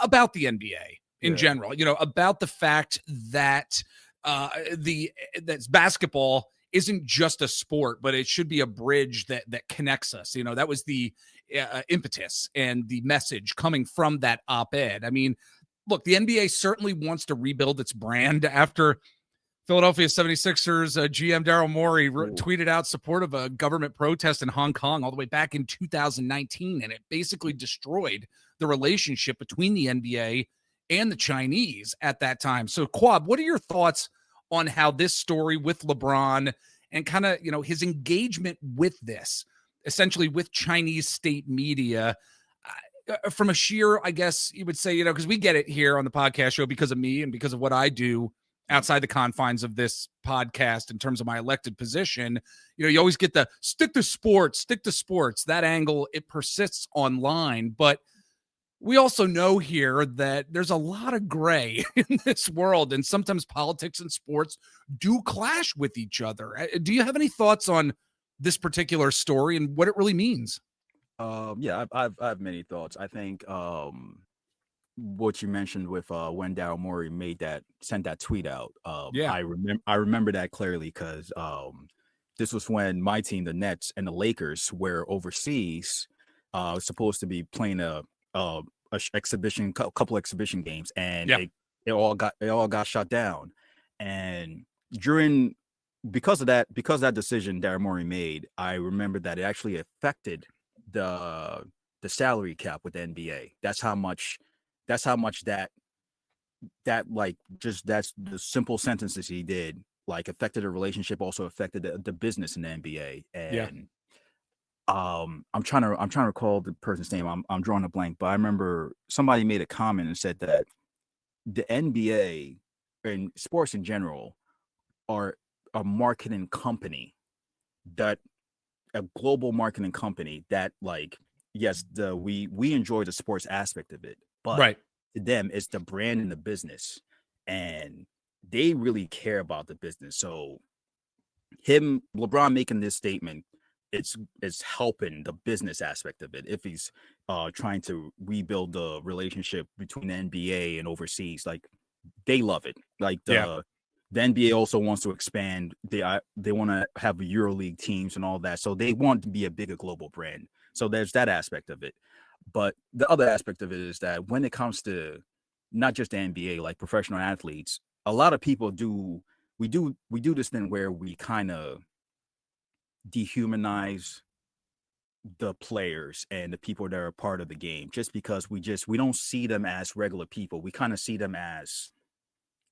about the NBA in general, about the fact that that basketball isn't just a sport, but it should be a bridge that connects us. That was the impetus and the message coming from that op-ed. I mean, look, the NBA certainly wants to rebuild its brand after Philadelphia 76ers GM Daryl Morey tweeted out support of a government protest in Hong Kong all the way back in 2019, and it basically destroyed the relationship between the NBA and the Chinese at that time. So, Kwab, what are your thoughts on how this story with LeBron and kind of, his engagement with this, essentially with Chinese state media, from a sheer, I guess you would say, because we get it here on the podcast show because of me and because of what I do outside the confines of this podcast in terms of my elected position, you always get the stick to sports, that angle. It persists online, but we also know here that there's a lot of gray in this world, and sometimes politics and sports do clash with each other. Do you have any thoughts on this particular story and what it really means? Yeah, I have many thoughts. I think what you mentioned with when Daryl Morey sent that tweet out. I remember that clearly because this was when my team, the Nets and the Lakers, were overseas, supposed to be playing a couple exhibition games, and it all got shut down. And because of that decision Daryl Morey made, I remember that it actually affected the salary cap with the NBA. That's how much that like just that's the simple sentences he did like affected the relationship, also affected the business in the NBA. And I'm trying to recall the person's name. I'm drawing a blank, but I remember somebody made a comment and said that the NBA and sports in general are a marketing company, that a global marketing company that, like, yes, we enjoy the sports aspect of it, but to them it's the brand and the business, and they really care about the business. So LeBron making this statement, it's helping the business aspect of it. If he's trying to rebuild the relationship between the NBA and overseas, like, they love it. Like the NBA also wants to expand. They want to have EuroLeague teams and all that. So they want to be a bigger global brand. So there's that aspect of it. But the other aspect of it is that when it comes to not just the NBA, like professional athletes, a lot of people we do this thing where we kind of dehumanize the players and the people that are part of the game, just because we don't see them as regular people. We kind of see them as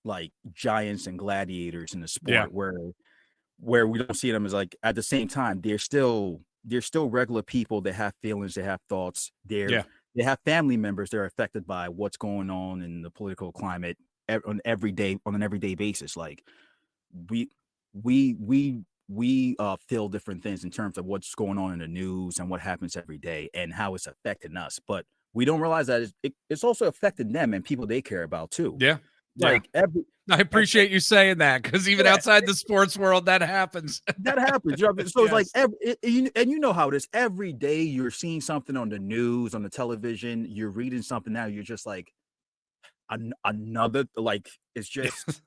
like giants and gladiators in the sport, where we don't see them as, like, at the same time, they're still regular people that have feelings, they have thoughts, they have family members that are affected by what's going on in the political climate on an everyday basis. Like, we feel different things in terms of what's going on in the news and what happens every day and how it's affecting us, but we don't realize that it's also affecting them and people they care about too. Like I appreciate you saying that, because even outside the sports world, that happens. That happens. You know? So it's like you know how it is. Every day you're seeing something on the news, on the television. You're reading something now. You're just like another. Like, it's just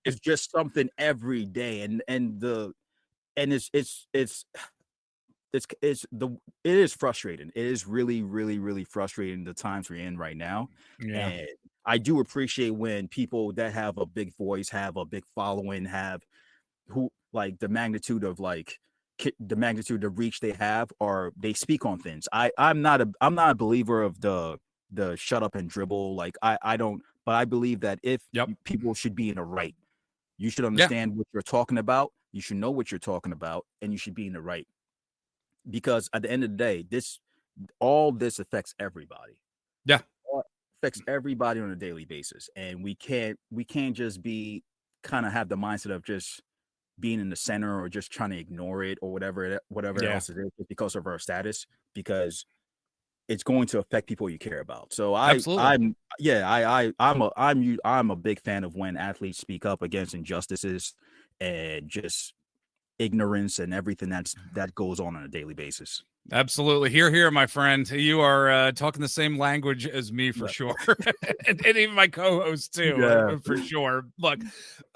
it's just something every day, and it is frustrating. It is really, really, really frustrating, the times we're in right now. And I do appreciate when people that have a big voice, have a big following, have like the magnitude of reach they have, or they speak on things. I'm not a believer of the shut up and dribble. Like, I don't, but I believe that if people should be in the right, you should understand what you're talking about. You should know what you're talking about, and you should be in the right. Because at the end of the day, all this affects everybody. affects everybody on a daily basis, and we can't just be kind of have the mindset of just being in the center or just trying to ignore it or whatever else it is because of our status, because it's going to affect people you care about. So I'm a big fan of when athletes speak up against injustices and just ignorance and everything that goes on a daily basis. Absolutely. Here, my friend. You are talking the same language as me for sure. and even my co-host too, for sure. Look,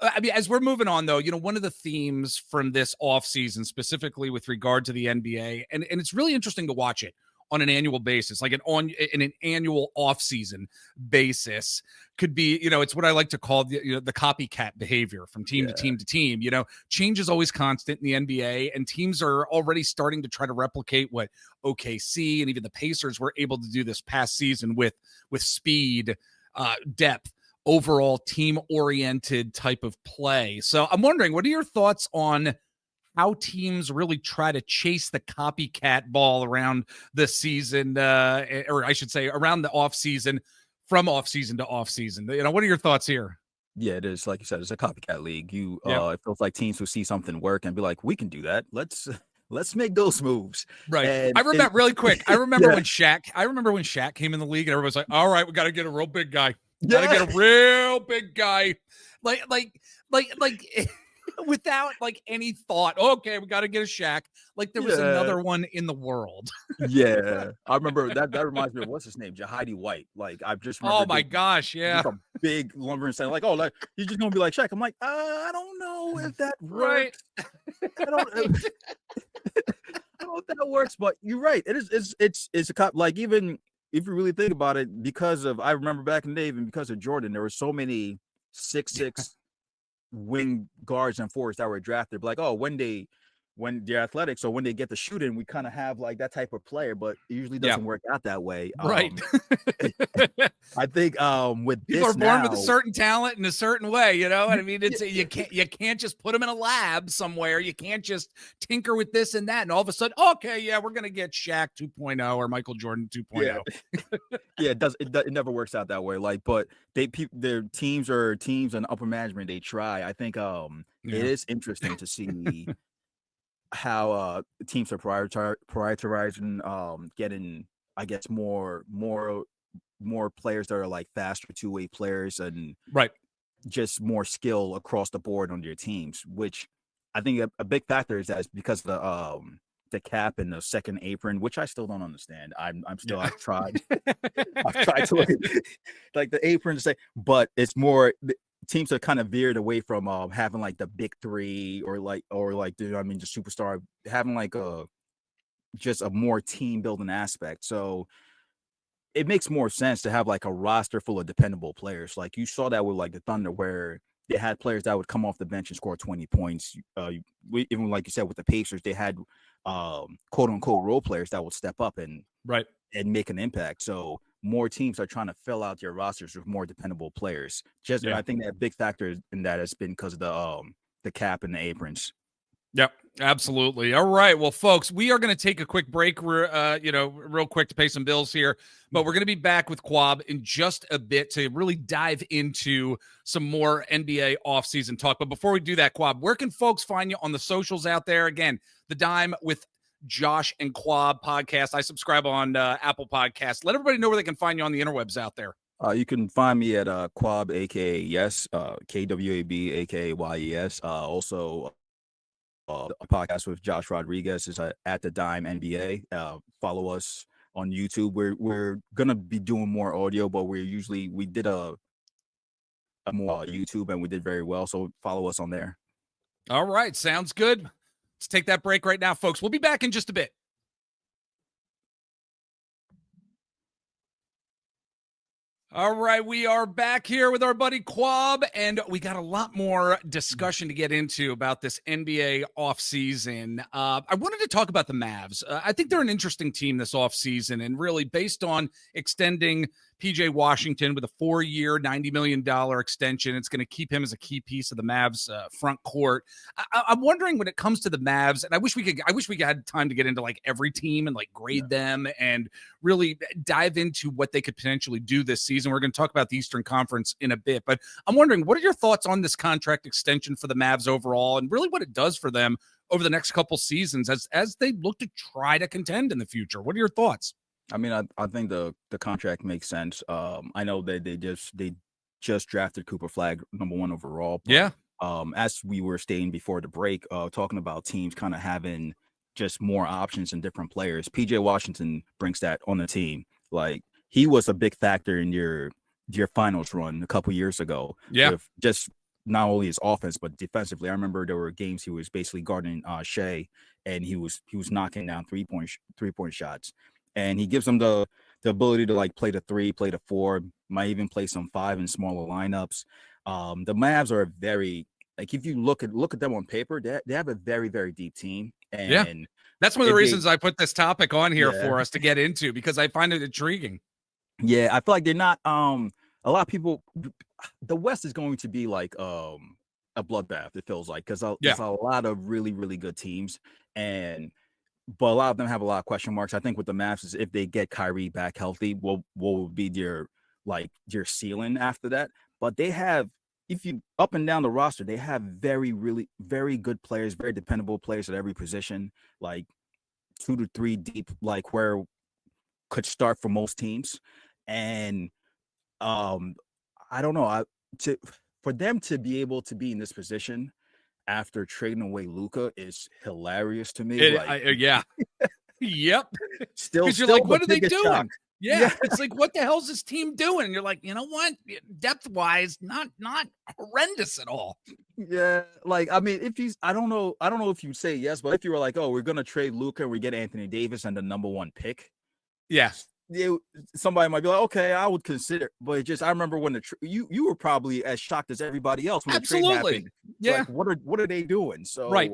I mean, as we're moving on though, one of the themes from this offseason, specifically with regard to the NBA, and it's really interesting to watch it on an annual basis, like in an annual offseason basis, could be, it's what I like to call the copycat behavior from team to team to team. Change is always constant in the NBA, and teams are already starting to try to replicate what OKC and even the Pacers were able to do this past season with speed, depth, overall team-oriented type of play. So I'm wondering, what are your thoughts on how teams really try to chase the copycat ball around the season, or I should say around the offseason, from offseason to offseason? What are your thoughts here? Yeah, it is. Like you said, it's a copycat league. It feels like teams who see something work and be like, we can do that. Let's make those moves. Right. And I remember really quick. I remember when Shaq came in the league and everybody's like, all right, we got to get a real big guy. Got to get a real big guy. Like without like any thought. Okay, we got to get a Shaq. Like there was another one in the world. Yeah, I remember that. That reminds me of what's his name, Jahidi White. Like I've just remember. Oh my gosh, yeah, a big lumbering center. Like, like you're just gonna be like Shaq. I'm like, I don't know if that works. I don't know if that works, but you're right. It's a cop. Like even if you really think about it, because of I remember back in the day, even because of Jordan, there were so many 6'6" wing guards and forwards that were drafted. Like, when they're athletic, so when they get the shooting, we kind of have like that type of player, but it usually doesn't work out that way. Right. I think with people this are born with a certain talent in a certain way, I mean, it's you can't just put them in a lab somewhere. You can't just tinker with this and that, and all of a sudden, okay, we're gonna get Shaq 2.0 or Michael Jordan 2.0. It never works out that way. Like, but their teams and upper management, they try. I think it is interesting to see how teams are prioritizing getting, I guess, more players that are like faster two-way players and just more skill across the board on your teams, which I think a big factor is that it's because of the cap and the second apron, which I still don't understand. I've tried to look at like the apron to say, but it's more teams are kind of veered away from having like the big three or like just superstar, having like just a more team building aspect. So it makes more sense to have like a roster full of dependable players. Like you saw that with like the Thunder, where they had players that would come off the bench and score 20 points. Even like you said with the Pacers, they had quote unquote role players that would step up and make an impact. So more teams are trying to fill out their rosters with more dependable players. I think that a big factor in that has been because of the cap and the aprons. Yep, absolutely. All right. Well, folks, we are going to take a quick break, real quick to pay some bills here, but we're going to be back with Kwab in just a bit to really dive into some more NBA offseason talk. But before we do that, Kwab, where can folks find you on the socials out there? Again, The Dime with Josh and Kwab podcast. I subscribe on Apple Podcasts. Let everybody know where they can find you on the interwebs out there. You can find me at Kwab, aka Yes, KWAB, aka YES. Also, a podcast with Josh Rodriguez is at The Dime NBA. Follow us on YouTube. We're gonna be doing more audio, but we did a more YouTube and we did very well. So follow us on there. All right, sounds good. Let's take that break right now, folks. We'll be back in just a bit. All right, we are back here with our buddy Kwab, and we got a lot more discussion to get into about this NBA offseason. I wanted to talk about the Mavs. I think they're an interesting team this offseason, and really based on extending PJ Washington with a 4-year, $90 million extension. It's going to keep him as a key piece of the Mavs front court. I'm wondering when it comes to the Mavs, and I wish we had time to get into like every team and like grade them and really dive into what they could potentially do this season. We're going to talk about the Eastern Conference in a bit, but I'm wondering, what are your thoughts on this contract extension for the Mavs overall, and really what it does for them over the next couple seasons as they look to try to contend in the future? What are your thoughts? I mean, I think the contract makes sense. I know that they just drafted Cooper Flag #1 overall. But, yeah. As we were stating before the break, talking about teams kind of having just more options and different players, PJ Washington brings that on the team. Like, he was a big factor in your finals run a couple years ago. Yeah. With just not only his offense but defensively. I remember there were games he was basically guarding Shea, and he was knocking down 3-point shots. And he gives them the ability to like play the 3, play the 4, might even play some 5 in smaller lineups. The Mavs are very, like, if you look at them on paper, they have a very, very deep team. And that's one of the reasons I put this topic on here for us to get into, because I find it intriguing. Yeah, I feel like they're not a lot of people. The West is going to be like a bloodbath, it feels like, because there's a lot of really, really good teams, but a lot of them have a lot of question marks. I think with the Mavs is if they get Kyrie back healthy, what will be your ceiling after that? But they have, if you up and down the roster, they have very, really, very good players, very dependable players at every position, like 2 to 3 deep, like where could start for most teams. And I don't know, for them to be able to be in this position after trading away Luka is hilarious to me. Yep. Still, because you're like, what are they doing? Shock. Yeah, it's like, what the hell's this team doing? And you're like, you know what? Depth wise, not horrendous at all. Yeah, like, I mean, I don't know if you'd say yes, but if you were like, oh, we're gonna trade Luka and we get Anthony Davis and the #1 pick, somebody might be like, okay, I would consider. But I remember when you were probably as shocked as everybody else when the trade happened. Yeah, like, what are they doing? So right.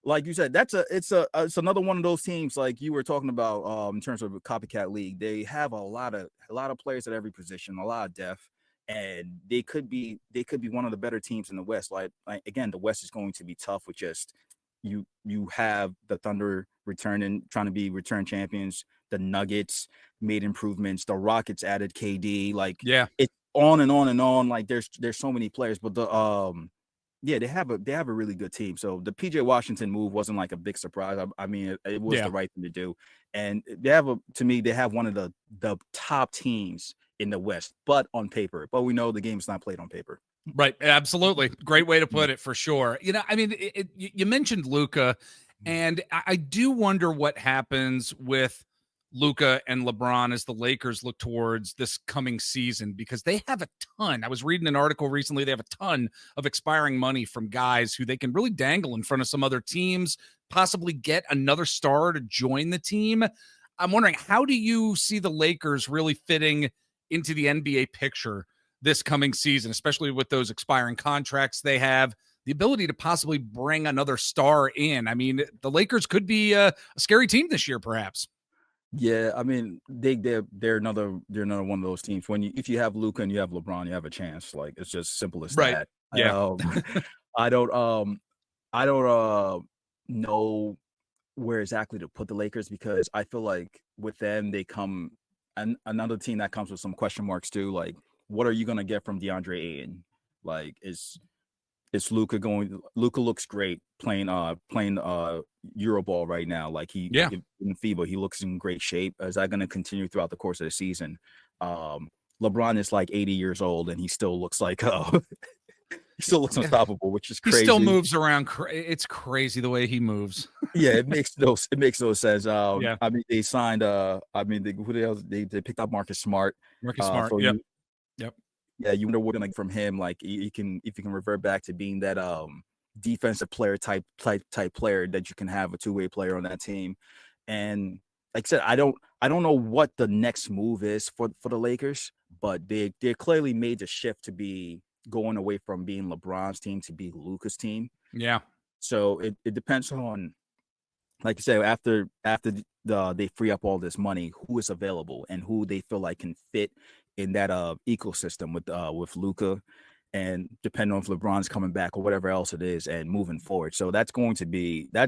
Like you said, it's another one of those teams like you were talking about in terms of a copycat league. They have a lot of players at every position, a lot of depth, and they could be one of the better teams in the West. Like again, the West is going to be tough with just you have the Thunder trying to be return champions. The Nuggets made improvements. The Rockets added KD. Like, it's on and on and on. Like, there's so many players, but they have a really good team. So the PJ Washington move wasn't like a big surprise. I mean, it was the right thing to do. And they have one of the top teams in the West, but on paper. But we know the game's not played on paper. Right. Absolutely. Great way to put it, for sure. You know, I mean, you mentioned Luka, and I do wonder what happens with Luka and LeBron as the Lakers look towards this coming season, because they have a ton. I was reading an article recently. They have a ton of expiring money from guys who they can really dangle in front of some other teams, possibly get another star to join the team. I'm wondering, how do you see the Lakers really fitting into the NBA picture this coming season, especially with those expiring contracts they have, the ability to possibly bring another star in? I mean, the Lakers could be a scary team this year, perhaps. Yeah, I mean, they're another one of those teams. If you have Luka and you have LeBron, you have a chance. Like, it's just simple as that. Yeah. I don't know where exactly to put the Lakers, because I feel like with them they come another team that comes with some question marks too. Like, what are you gonna get from DeAndre Ayton? Like, is Luka going? Luka looks great playing Euroball right now. Like, in FIBA, he looks in great shape. Is that going to continue throughout the course of the season? LeBron is like 80 years old and he still looks like he still looks unstoppable, which is crazy. He still moves around. It's crazy the way he moves. Yeah, it makes no sense. I mean, they signed they picked up Marcus Smart. Yep. Yeah, you wonder what like from him, like if you can revert back to being that defensive player type player that you can have a two-way player on that team. And like I said, I don't know what the next move is for the Lakers, but they clearly made the shift to be going away from being LeBron's team to be Luka's team. Yeah. So it depends on like you said, after they free up all this money, who is available and who they feel like can fit in that ecosystem with Luka, and depending on if LeBron's coming back or whatever else it is, and moving forward. So that's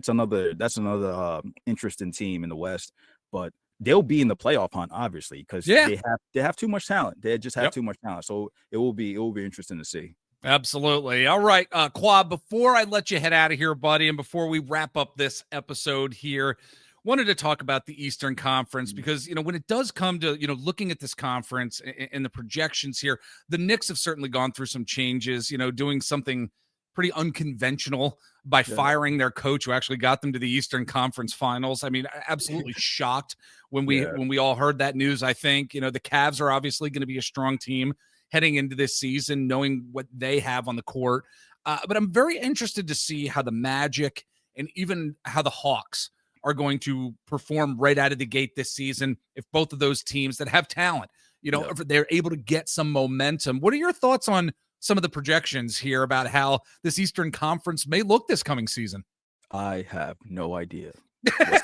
another interesting team in the West, but they'll be in the playoff hunt, obviously, because they have too much talent. They just have too much talent. So it will be interesting to see. Absolutely. All right, Kwab, before I let you head out of here, buddy, and before we wrap up this episode here, wanted to talk about the Eastern Conference because, when it does come to, looking at this conference and the projections here, the Knicks have certainly gone through some changes, doing something pretty unconventional by firing their coach who actually got them to the Eastern Conference Finals. I mean, absolutely shocked when we all heard that news. I think, the Cavs are obviously going to be a strong team heading into this season, knowing what they have on the court. But I'm very interested to see how the Magic and even how the Hawks are going to perform right out of the gate this season. If both of those teams that have talent, if they're able to get some momentum. What are your thoughts on some of the projections here about how this Eastern Conference may look this coming season? I have no idea. I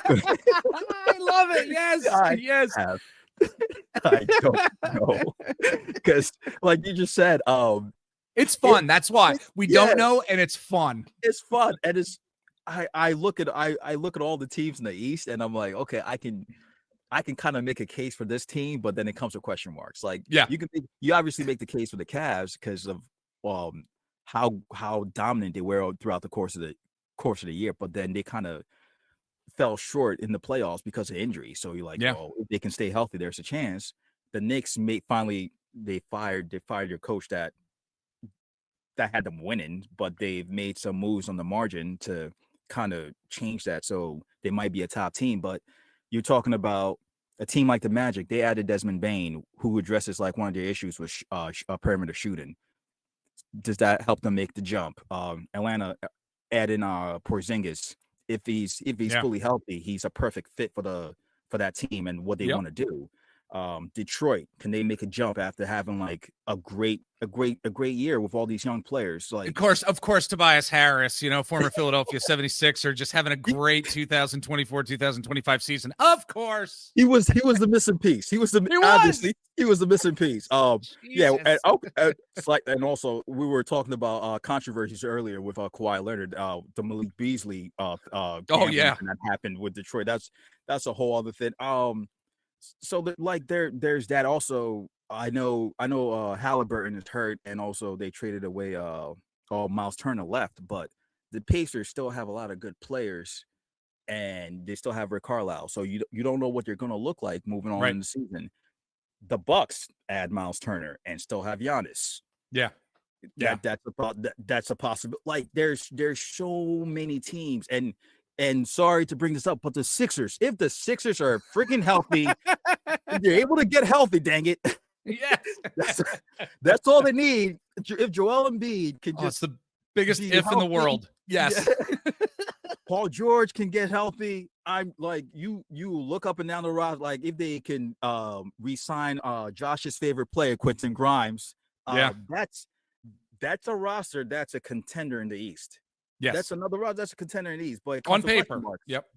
love it. Yes. I don't know, because like you just said, it's fun. That's why we don't know, and it's fun. It's fun, and it's. I look at all the teams in the East, and I'm like, okay, I can kind of make a case for this team, but then it comes with question marks. Like, you obviously make the case for the Cavs because of how dominant they were throughout the course of the year, but then they kind of fell short in the playoffs because of injury. So you're like, if they can stay healthy, there's a chance. The Knicks they fired your coach that had them winning, but they've made some moves on the margin to kind of change that. So they might be a top team, but you're talking about a team like the Magic. They added Desmond Bane, who addresses like one of their issues with perimeter shooting. Does that help them make the jump? Atlanta adding Porzingis. If he's fully healthy, he's a perfect fit for that team and what they want to do. Detroit, can they make a jump after having like a great year with all these young players? Like, of course, Tobias Harris, former Philadelphia 76er, just having a great 2024-2025 season. Of course, he was the missing piece. He was the missing piece. And also we were talking about controversies earlier with Kawhi Leonard, the Malik Beasley that happened with Detroit. That's a whole other thing. So there's that also. I know Halliburton is hurt, and also they traded away Miles Turner left, but the Pacers still have a lot of good players, and they still have Rick Carlisle. So you don't know what they're going to look like moving on in the season. The Bucks add Miles Turner and still have Giannis. That's a possibility. Like there's so many teams, and sorry to bring this up, but the Sixers, if the Sixers are freaking healthy, if they're able to get healthy, dang it. Yes. That's all they need. If Joel Embiid can it's the biggest if in the world. Yes. Paul George can get healthy. I'm like, you look up and down the road, like if they can re-sign Josh's favorite player, Quentin Grimes. That's a roster that's a contender in the East. Yes. That's another roster that's a contender in the East, but it on paper. Yep.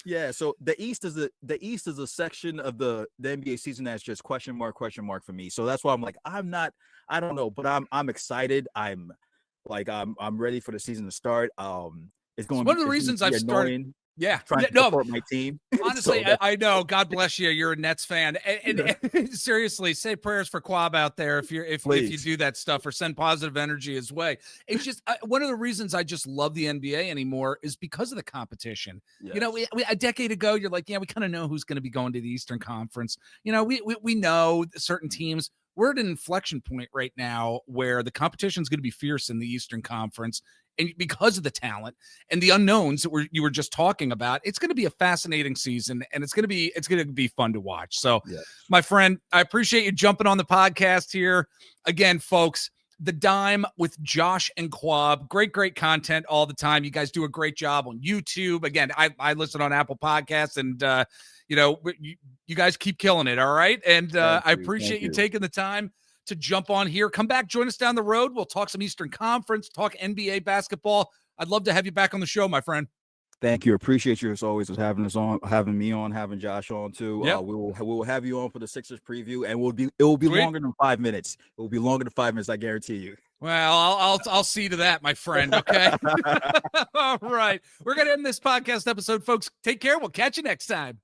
Yeah, so the East is a section of the NBA season that's just question mark for me. So that's why I'm like, I don't know, but I'm excited. I'm ready for the season to start. It's one of the reasons I've started. Trying to support my team. Honestly, I know. God bless you. You're a Nets fan, and seriously, say prayers for Kwab out there if you do that stuff, or send positive energy his way. It's just one of the reasons I just love the NBA anymore is because of the competition. Yes. We a decade ago, you're like, we kind of know who's going to be going to the Eastern Conference. We know certain teams. We're at an inflection point right now where the competition is going to be fierce in the Eastern Conference. And because of the talent and the unknowns that you were just talking about, it's going to be a fascinating season, and it's going to be fun to watch. So, My friend, I appreciate you jumping on the podcast here again, folks. The Dime with Josh and Kwab, great content all the time. You guys do a great job on YouTube. Again, I listen on Apple Podcasts, and you guys keep killing it. All right, and I appreciate you taking the time to jump on here. Come back, join us down the road. We'll talk some Eastern Conference, talk NBA basketball. I'd love to have you back on the show, my friend. Thank you. Appreciate you as always with having me on, having Josh on too. Yep. We will have you on for the Sixers preview, and it will be Sweet. longer than 5 minutes. It will be longer than 5 minutes, I guarantee you. Well, I'll see to that, my friend. Okay. All right. We're gonna end this podcast episode, folks. Take care. We'll catch you next time.